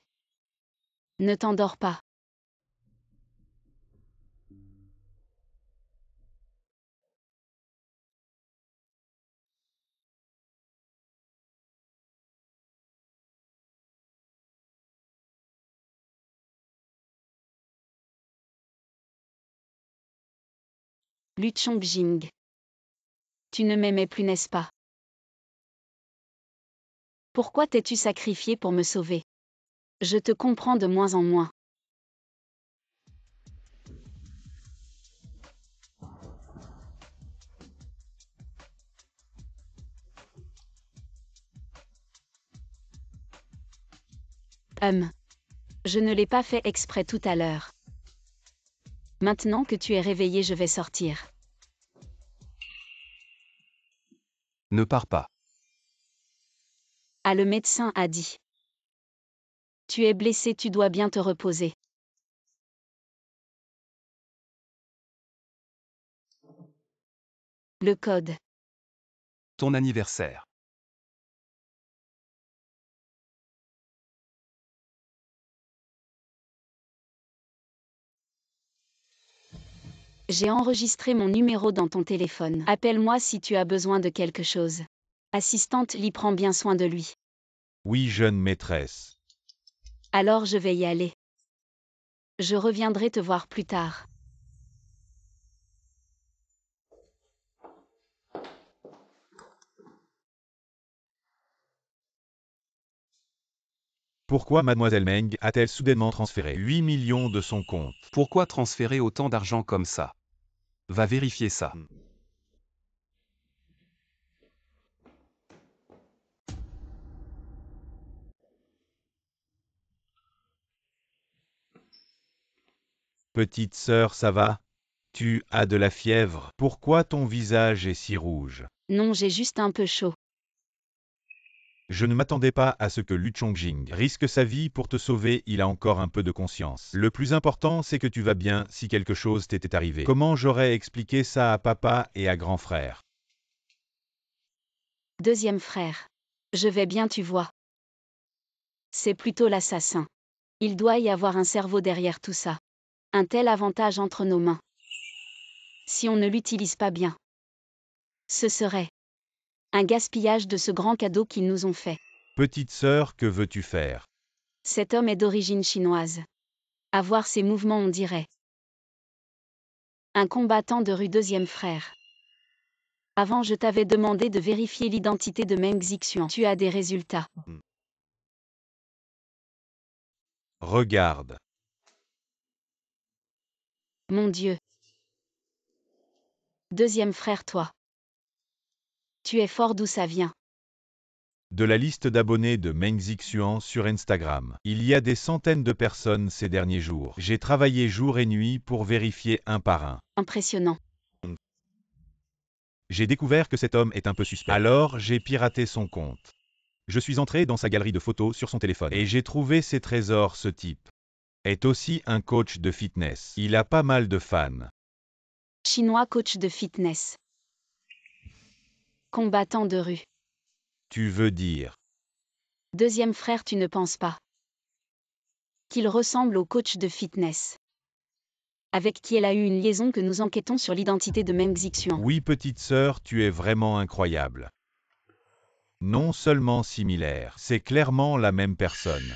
Ne t'endors pas. Lu Chongjing. Tu ne m'aimais plus, n'est-ce pas? Pourquoi t'es-tu sacrifié pour me sauver? Je te comprends de moins en moins. Je ne l'ai pas fait exprès tout à l'heure. Maintenant que tu es réveillé, je vais sortir. Ne pars pas. Ah, le médecin a dit. Tu es blessé, tu dois bien te reposer. Le code. Ton anniversaire. J'ai enregistré mon numéro dans ton téléphone. Appelle-moi si tu as besoin de quelque chose. Assistante Li prend bien soin de lui. Oui, jeune maîtresse. Alors je vais y aller. Je reviendrai te voir plus tard. Pourquoi mademoiselle Meng a-t-elle soudainement transféré 8 millions de son compte? Pourquoi transférer autant d'argent comme ça? Va vérifier ça. Petite sœur, ça va? Tu as de la fièvre? Pourquoi ton visage est si rouge? Non, j'ai juste un peu chaud. Je ne m'attendais pas à ce que Lu Chongjing risque sa vie pour te sauver, il a encore un peu de conscience. Le plus important, c'est que tu vas bien si quelque chose t'était arrivé. Comment j'aurais expliqué ça à papa et à grand frère? Deuxième frère. Je vais bien, tu vois. C'est plutôt l'assassin. Il doit y avoir un cerveau derrière tout ça. Un tel avantage entre nos mains. Si on ne l'utilise pas bien. Ce serait un gaspillage de ce grand cadeau qu'ils nous ont fait. Petite sœur, que veux-tu faire? Cet homme est d'origine chinoise. À voir ses mouvements, on dirait un combattant de rue, deuxième frère. Avant, je t'avais demandé de vérifier l'identité de Meng Zixuan. Tu as des résultats. Regarde. Mon Dieu. Deuxième frère, toi. Tu es fort, d'où ça vient? De la liste d'abonnés de Meng Zixuan sur Instagram. Il y a des centaines de personnes ces derniers jours. J'ai travaillé jour et nuit pour vérifier un par un. Impressionnant. J'ai découvert que cet homme est un peu suspect. Alors, j'ai piraté son compte. Je suis entré dans sa galerie de photos sur son téléphone et j'ai trouvé ses trésors. Ce type est aussi un coach de fitness. Il a pas mal de fans. Chinois, coach de fitness. Combattant de rue. Tu veux dire Deuxième frère, tu ne penses pas qu'il ressemble au coach de fitness avec qui elle a eu une liaison que nous enquêtons sur l'identité de Meng Zixuan. Oui, petite sœur, tu es vraiment incroyable. Non seulement similaire, c'est clairement la même personne.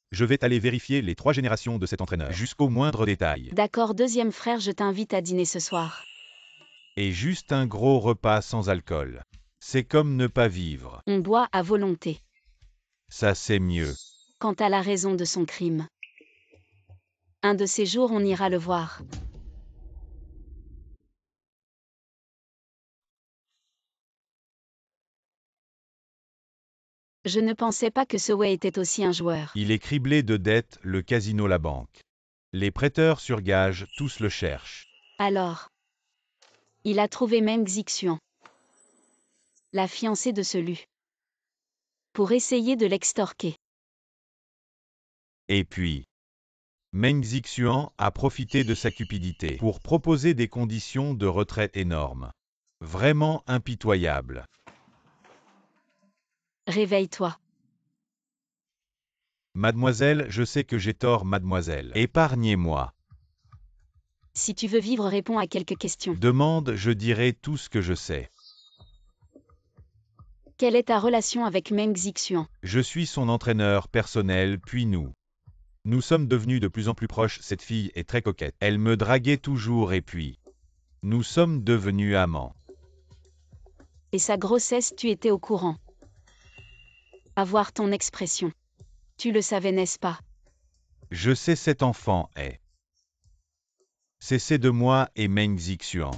Je vais aller vérifier les 3 générations de cet entraîneur, jusqu'au moindre détail. D'accord, deuxième frère, je t'invite à dîner ce soir. Et juste un gros repas sans alcool. C'est comme ne pas vivre. On boit à volonté. Ça c'est mieux. Quant à la raison de son crime. Un de ces jours, on ira le voir. Je ne pensais pas que ce Wei était aussi un joueur. Il est criblé de dettes, le casino, la banque. Les prêteurs sur gage, tous le cherchent. Alors, il a trouvé Meng Zixuan, la fiancée de ce Lu, pour essayer de l'extorquer. Et puis, Meng Zixuan a profité de sa cupidité pour proposer des conditions de retraite énormes. Vraiment impitoyables. Réveille-toi. Mademoiselle, je sais que j'ai tort, mademoiselle. Épargnez-moi. Si tu veux vivre, réponds à quelques questions. Demande, je dirai tout ce que je sais. Quelle est ta relation avec Meng Zixuan? Je suis son entraîneur personnel, puis nous. Nous sommes devenus de plus en plus proches, cette fille est très coquette. Elle me draguait toujours et puis... Nous sommes devenus amants. Et sa grossesse, tu étais au courant? À voir ton expression. Tu le savais, n'est-ce pas? Je sais, cet enfant est... Cessez de moi et Meng Zixuan.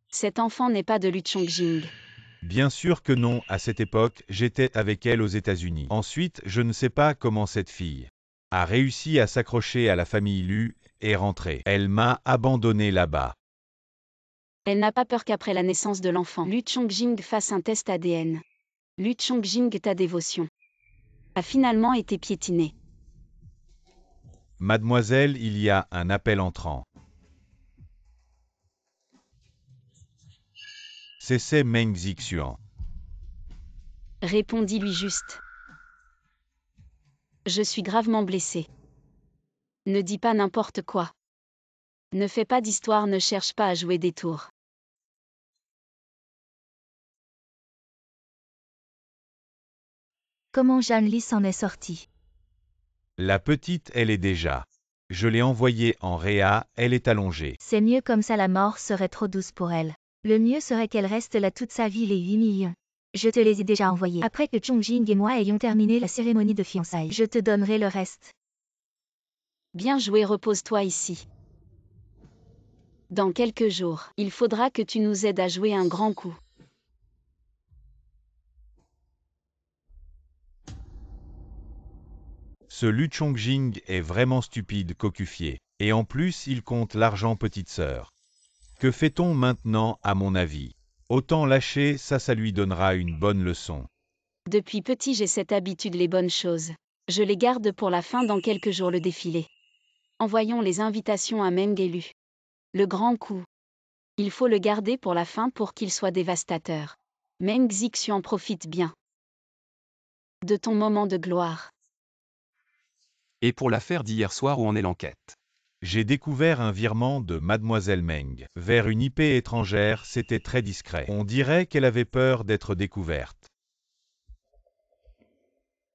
Cet enfant n'est pas de Lu Chongjing. Bien sûr que non, à cette époque, j'étais avec elle aux États-Unis. Ensuite, je ne sais pas comment cette fille a réussi à s'accrocher à la famille Lu et rentrer. Elle m'a abandonné là-bas. Elle n'a pas peur qu'après la naissance de l'enfant, Lu Chongjing fasse un test ADN. Lu Chongjing, ta dévotion, a finalement été piétinée. Mademoiselle, il y a un appel entrant. C'est Meng Zixuan. Répondis-lui juste. Je suis gravement blessé. Ne dis pas n'importe quoi. Ne fais pas d'histoire, ne cherche pas à jouer des tours. Comment Jeanne Lee s'en est sortie? La petite, elle est déjà. Je l'ai envoyée en réa, elle est allongée. C'est mieux comme ça, la mort serait trop douce pour elle. Le mieux serait qu'elle reste là toute sa vie, les 8 millions. Je te les ai déjà envoyés. Après que Chongjing et moi ayons terminé la cérémonie de fiançailles, je te donnerai le reste. Bien joué, repose-toi ici. Dans quelques jours, il faudra que tu nous aides à jouer un grand coup. Ce Lu Chongjing est vraiment stupide, cocufié. Et en plus, il compte l'argent, petite sœur. Que fait-on maintenant, à mon avis? Autant lâcher, ça lui donnera une bonne leçon. Depuis petit, j'ai cette habitude, les bonnes choses. Je les garde pour la fin, dans quelques jours, le défilé. Envoyons les invitations à Meng et Lu. Le grand coup. Il faut le garder pour la fin pour qu'il soit dévastateur. Meng Zixuan, profite bien de ton moment de gloire. Et pour l'affaire d'hier soir, où en est l'enquête? J'ai découvert un virement de Mademoiselle Meng vers une IP étrangère, c'était très discret. On dirait qu'elle avait peur d'être découverte.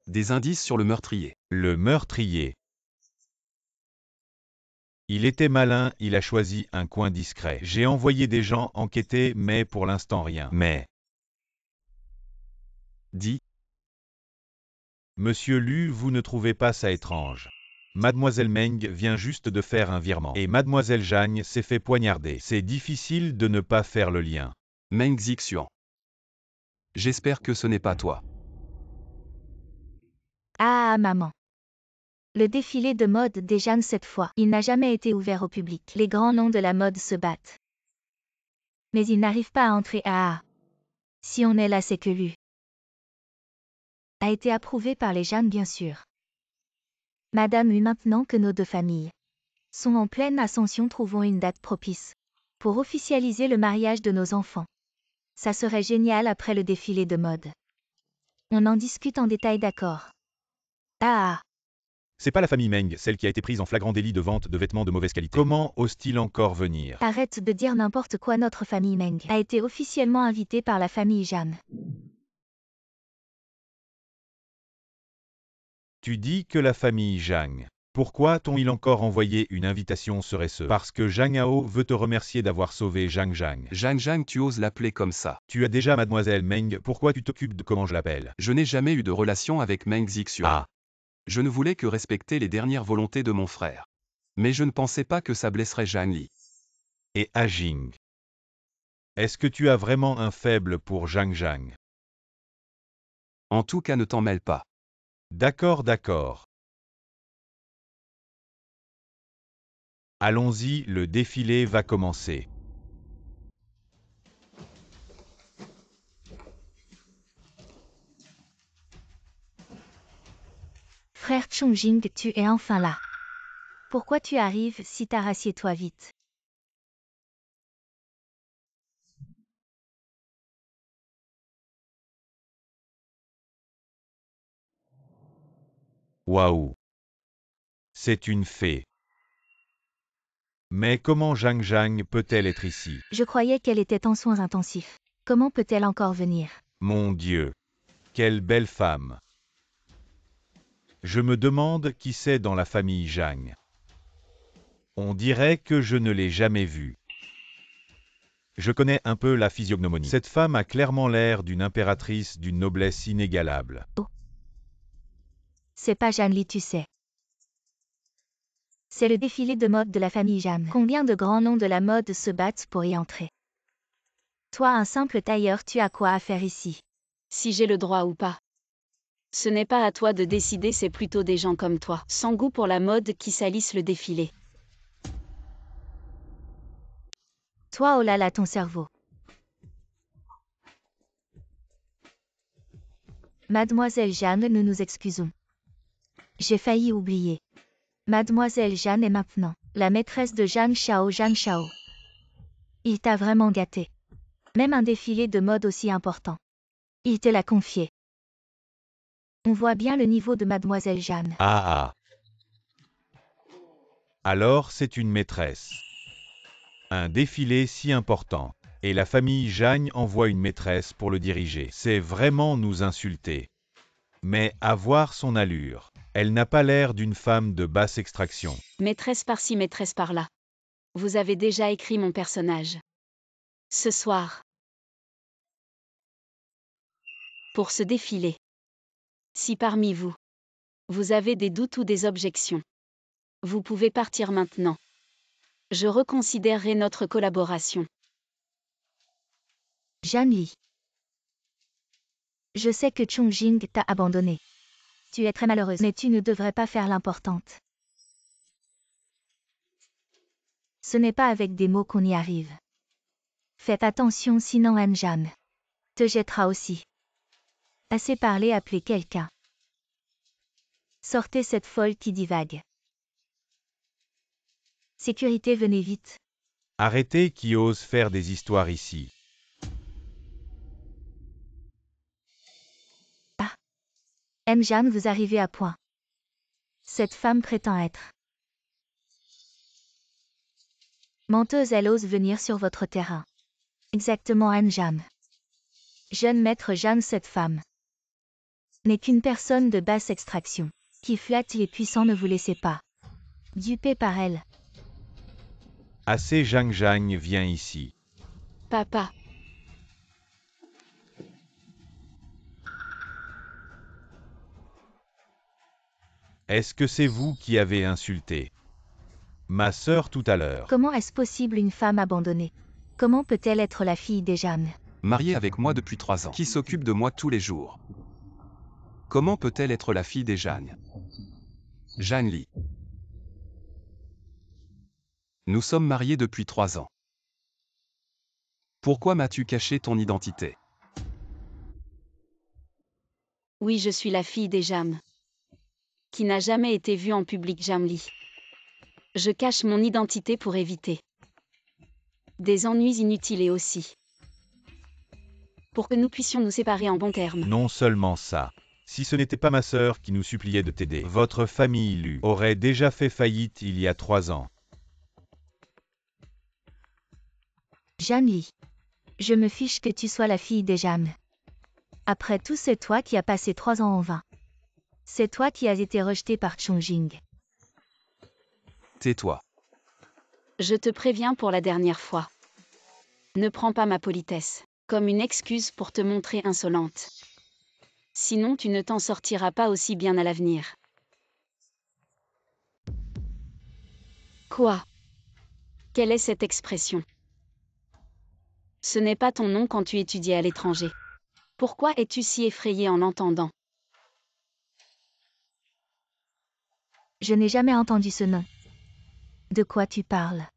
Des indices sur le meurtrier. Le meurtrier. Il était malin, il a choisi un coin discret. J'ai envoyé des gens enquêter, mais pour l'instant rien. Mais... Dis. Monsieur Lu, vous ne trouvez pas ça étrange? Mademoiselle Meng vient juste de faire un virement. Et Mademoiselle Jeanne s'est fait poignarder. C'est difficile de ne pas faire le lien. Meng Zixuan. J'espère que ce n'est pas toi. Ah, maman. Le défilé de mode des Jeanne cette fois, il n'a jamais été ouvert au public. Les grands noms de la mode se battent. Mais ils n'arrivent pas à entrer. Ah. Si on est là, c'est que Lu a été approuvé par les Jeanne, bien sûr. Madame Hu, maintenant que nos deux familles sont en pleine ascension, trouvons une date propice pour officialiser le mariage de nos enfants. Ça serait génial après le défilé de mode. On en discute en détail, d'accord? Ah, C'est pas la famille Meng, celle qui a été prise en flagrant délit de vente de vêtements de mauvaise qualité. Comment ose-t-il encore venir? arrête de dire n'importe quoi. Notre famille Meng a été officiellement invitée par la famille Jeanne. Tu dis que la famille Zhang. Pourquoi t'ont-ils encore envoyé une invitation? Serait-ce parce que Zhang Hao veut te remercier d'avoir sauvé Zhang Zhang? Zhang, tu oses l'appeler comme ça. Tu as déjà mademoiselle Meng, pourquoi tu t'occupes de comment je l'appelle? Je n'ai jamais eu de relation avec Meng Zixuan. Ah, Je ne voulais que respecter les dernières volontés de mon frère. Mais je ne pensais pas que ça blesserait Zhang Li. et Ajing. Est-ce que tu as vraiment un faible pour Zhang Zhang? En tout cas, ne t'en mêle pas. D'accord, d'accord. Allons-y, le défilé va commencer. Frère Chongjing, tu es enfin là. Pourquoi tu arrives si tard? Assieds-toi vite. Waouh! C'est une fée. Mais comment Zhang Zhang peut-elle être ici? Je croyais qu'elle était en soins intensifs. Comment peut-elle encore venir? Mon Dieu! Quelle belle femme! Je me demande qui c'est dans la famille Zhang. On dirait que je ne l'ai jamais vue. Je connais un peu la physiognomonie. Cette femme a clairement l'air d'une impératrice d'une noblesse inégalable. C'est pas Jeanne Li, tu sais. C'est le défilé de mode de la famille Jeanne. Combien de grands noms de la mode se battent pour y entrer? Toi, un simple tailleur, tu as quoi à faire ici? Si j'ai le droit ou pas. Ce n'est pas à toi de décider, c'est plutôt des gens comme toi, sans goût pour la mode, qui salissent le défilé. Toi, oh là là, ton cerveau. Mademoiselle Jeanne, nous nous excusons. J'ai failli oublier. Mademoiselle Jeanne est maintenant la maîtresse de Zhang Shao. Zhang Shao. Il t'a vraiment gâté. Même un défilé de mode aussi important. Il te l'a confié. On voit bien le niveau de Mademoiselle Jeanne. Ah ah! Alors c'est une maîtresse. Un défilé si important. Et la famille Zhang envoie une maîtresse pour le diriger. C'est vraiment nous insulter. Mais à voir son allure, elle n'a pas l'air d'une femme de basse extraction. Maîtresse par-ci, maîtresse par-là. Vous avez déjà écrit mon personnage. Ce soir. Pour ce défilé. Si parmi vous, vous avez des doutes ou des objections, vous pouvez partir maintenant. Je reconsidérerai notre collaboration. Jeanne Li. Je sais que Chongjing t'a abandonné. Tu es très malheureuse, mais tu ne devrais pas faire l'importante. Ce n'est pas avec des mots qu'on y arrive. Faites attention, sinon Anne-Jeanne te jettera aussi. Assez parlé, appelez quelqu'un. Sortez cette folle qui divague. Sécurité, venez vite. Arrêtez qui ose faire des histoires ici. Anne-Jeanne, vous arrivez à point. Cette femme prétend être menteuse, elle ose venir sur votre terrain. Exactement, Anne-Jeanne. Jeune maître Jeanne, cette femme n'est qu'une personne de basse extraction, qui flatte les puissants, ne vous laissez pas duper par elle. Assez, Zhang Zhang, viens ici. Papa. Est-ce que c'est vous qui avez insulté ma sœur tout à l'heure? Comment est-ce possible, une femme abandonnée? Comment peut-elle être la fille des Jeanne? Mariée avec moi depuis 3 ans. Qui s'occupe de moi tous les jours. Comment peut-elle être la fille des Jeanne? Jeanne Li. Nous sommes mariés depuis 3 ans. Pourquoi m'as-tu caché ton identité? Oui, je suis la fille des Jam. Qui n'a jamais été vue en public, Jam Li. Je cache mon identité pour éviter des ennuis inutiles et aussi pour que nous puissions nous séparer en bons termes. Non seulement ça. Si ce n'était pas ma sœur qui nous suppliait de t'aider, votre famille Lu aurait déjà fait faillite il y a 3 ans. Jam Lee. Je me fiche que tu sois la fille des Jam. Après tout, c'est toi qui as passé 3 ans en vain. C'est toi qui as été rejeté par Chongjing. Tais-toi. Je te préviens pour la dernière fois. Ne prends pas ma politesse comme une excuse pour te montrer insolente. Sinon tu ne t'en sortiras pas aussi bien à l'avenir. Quoi? Quelle est cette expression? Ce n'est pas ton nom quand tu étudiais à l'étranger. Pourquoi es-tu si effrayé en l'entendant? Je n'ai jamais entendu ce nom. De quoi tu parles?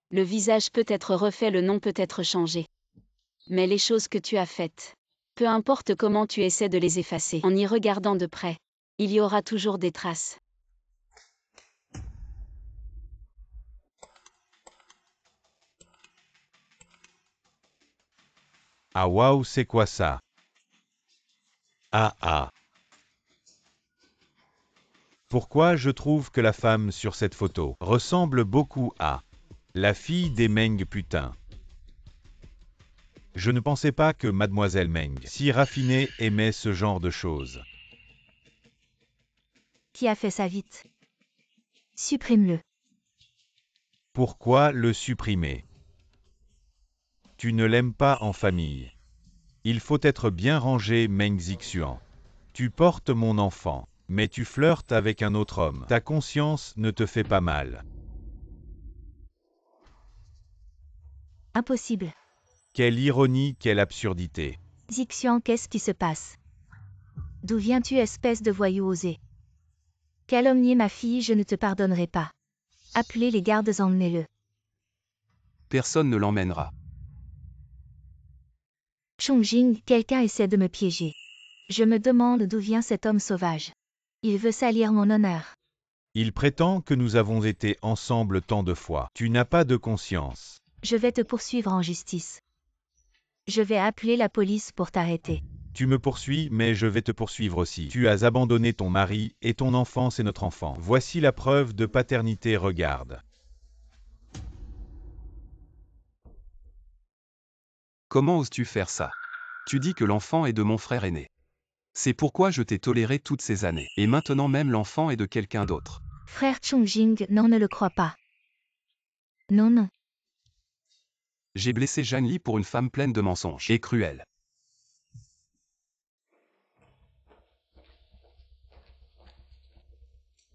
Le visage peut être refait, le nom peut être changé. Mais les choses que tu as faites, peu importe comment tu essaies de les effacer, en y regardant de près, il y aura toujours des traces. Ah waouh, c'est quoi ça? Ah ah. Pourquoi je trouve que la femme sur cette photo ressemble beaucoup à la fille des Meng putain. Je ne pensais pas que mademoiselle Meng, si raffinée, aimait ce genre de choses. Qui a fait ça vite? Supprime-le. Pourquoi le supprimer? Tu ne l'aimes pas en famille. Il faut être bien rangé, Meng Zixuan. Tu portes mon enfant, mais tu flirtes avec un autre homme. Ta conscience ne te fait pas mal. Impossible. Quelle ironie, quelle absurdité. Zixian, qu'est-ce qui se passe? D'où viens-tu, espèce de voyou osé? Calomnier ma fille, je ne te pardonnerai pas. Appelez les gardes, emmenez-le. Personne ne l'emmènera. Chongjing, quelqu'un essaie de me piéger. Je me demande d'où vient cet homme sauvage. Il veut salir mon honneur. Il prétend que nous avons été ensemble tant de fois. Tu n'as pas de conscience. Je vais te poursuivre en justice. Je vais appeler la police pour t'arrêter. Tu me poursuis, mais je vais te poursuivre aussi. Tu as abandonné ton mari, et ton enfant c'est notre enfant. Voici la preuve de paternité, regarde. Comment oses-tu faire ça? Tu dis que l'enfant est de mon frère aîné. C'est pourquoi je t'ai toléré toutes ces années. Et maintenant même l'enfant est de quelqu'un d'autre. Frère Chongjing, non, ne le crois pas. Non, non. J'ai blessé Zhang Li pour une femme pleine de mensonges et cruelle.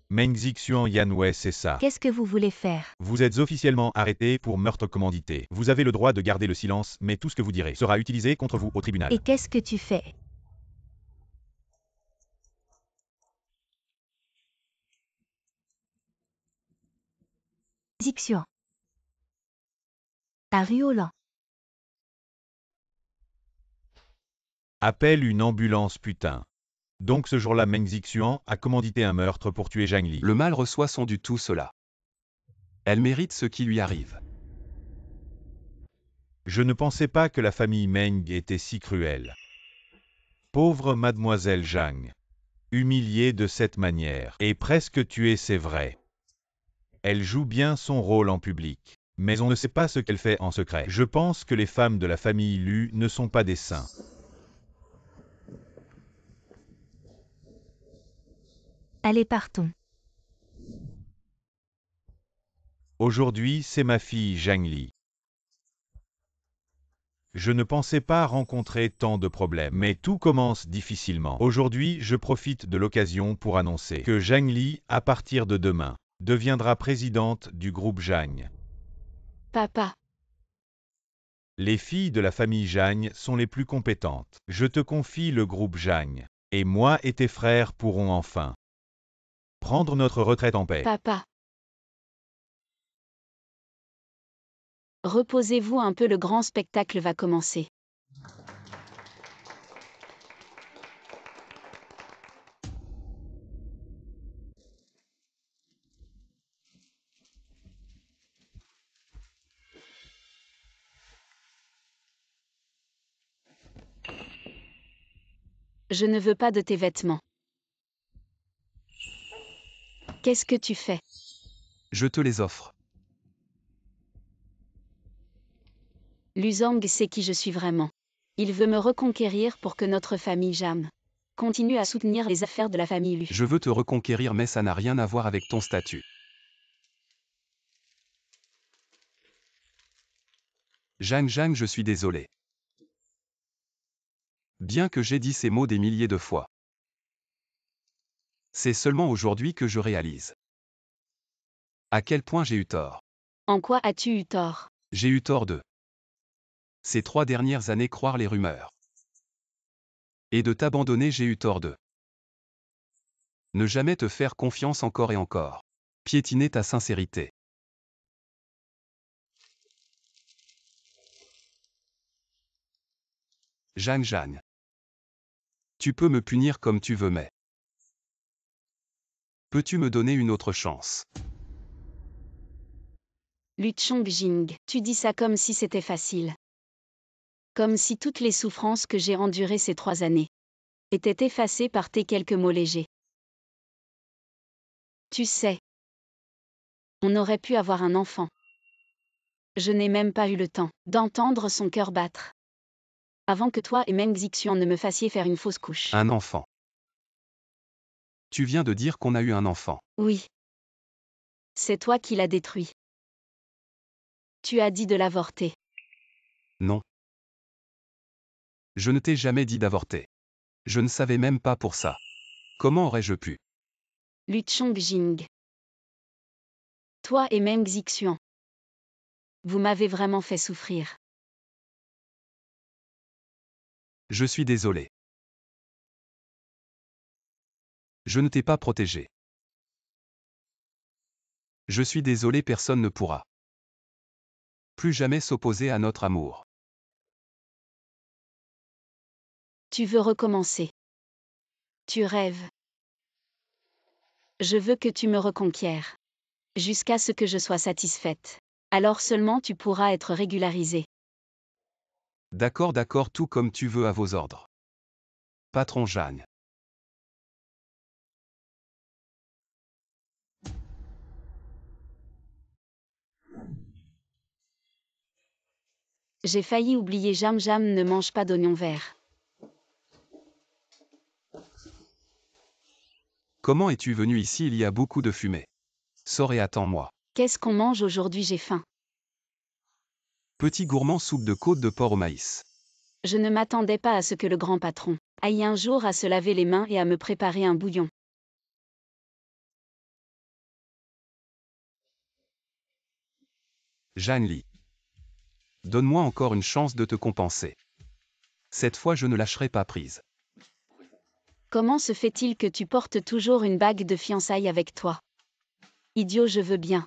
Meng Zixuan Yanwei, c'est ça. Qu'est-ce que vous voulez faire? Vous êtes officiellement arrêté pour meurtre commandité. Vous avez le droit de garder le silence, mais tout ce que vous direz sera utilisé contre vous au tribunal. Et qu'est-ce que tu fais? Zixian. À Ruolan. Appelle une ambulance, putain. Donc ce jour-là, Meng Zixuan a commandité un meurtre pour tuer Zhang Li. Le mal reçoit son du tout cela. Elle mérite ce qui lui arrive. Je ne pensais pas que la famille Meng était si cruelle. Pauvre mademoiselle Zhang. Humiliée de cette manière, et presque tuée, c'est vrai. Elle joue bien son rôle en public. Mais on ne sait pas ce qu'elle fait en secret. Je pense que les femmes de la famille Lu ne sont pas des saints. Allez, partons. Aujourd'hui, c'est ma fille Zhang Li. Je ne pensais pas rencontrer tant de problèmes, mais tout commence difficilement. Aujourd'hui, je profite de l'occasion pour annoncer que Zhang Li, à partir de demain, deviendra présidente du groupe Zhang. Papa, Les filles de la famille Zhang sont les plus compétentes. Je te confie le groupe Zhang. Et moi et tes frères pourrons enfin prendre notre retraite en paix. papa. Reposez-vous un peu, le grand spectacle va commencer. Je ne veux pas de tes vêtements. Qu'est-ce que tu fais? Je te les offre. Luzang sait qui je suis vraiment. Il veut me reconquérir pour que notre famille Jam continue à soutenir les affaires de la famille Lu. Je veux te reconquérir mais ça n'a rien à voir avec ton statut. Jang, je suis désolé. Bien que j'ai dit ces mots des milliers de fois. C'est seulement aujourd'hui que je réalise à quel point j'ai eu tort. En quoi as-tu eu tort? J'ai eu tort de ces 3 dernières années croire les rumeurs. Et de t'abandonner, j'ai eu tort de ne jamais te faire confiance encore et encore. Piétiner ta sincérité. Jang. Tu peux me punir comme tu veux mais peux-tu me donner une autre chance? Lu Chongjing, tu dis ça comme si c'était facile. Comme si toutes les souffrances que j'ai endurées ces 3 années étaient effacées par tes quelques mots légers. Tu sais, on aurait pu avoir un enfant. Je n'ai même pas eu le temps d'entendre son cœur battre. Avant que toi et Meng Xixian ne me fassiez faire une fausse couche. Un enfant. Tu viens de dire qu'on a eu un enfant. Oui. C'est toi qui l'as détruit. Tu as dit de l'avorter. Non. Je ne t'ai jamais dit d'avorter. Je ne savais même pas pour ça. Comment aurais-je pu? Lu Chongjing. Toi et Meng Xixian. Vous m'avez vraiment fait souffrir. Je suis désolé. Je ne t'ai pas protégé. Je suis désolé, personne ne pourra plus jamais s'opposer à notre amour. Tu veux recommencer. Tu rêves. Je veux que tu me reconquières. Jusqu'à ce que je sois satisfaite. Alors seulement tu pourras être régularisé. D'accord, tout comme tu veux, à vos ordres. Patron Jang. J'ai failli oublier Jam ne mange pas d'oignons verts. Comment es-tu venu ici? Il y a beaucoup de fumée. Sors et attends-moi. Qu'est-ce qu'on mange aujourd'hui? J'ai faim. Petit gourmand, soupe de côte de porc au maïs. Je ne m'attendais pas à ce que le grand patron aille un jour à se laver les mains et à me préparer un bouillon. Jang Li. Donne-moi encore une chance de te compenser. Cette fois je ne lâcherai pas prise. Comment se fait-il que tu portes toujours une bague de fiançailles avec toi? Idiot, je veux bien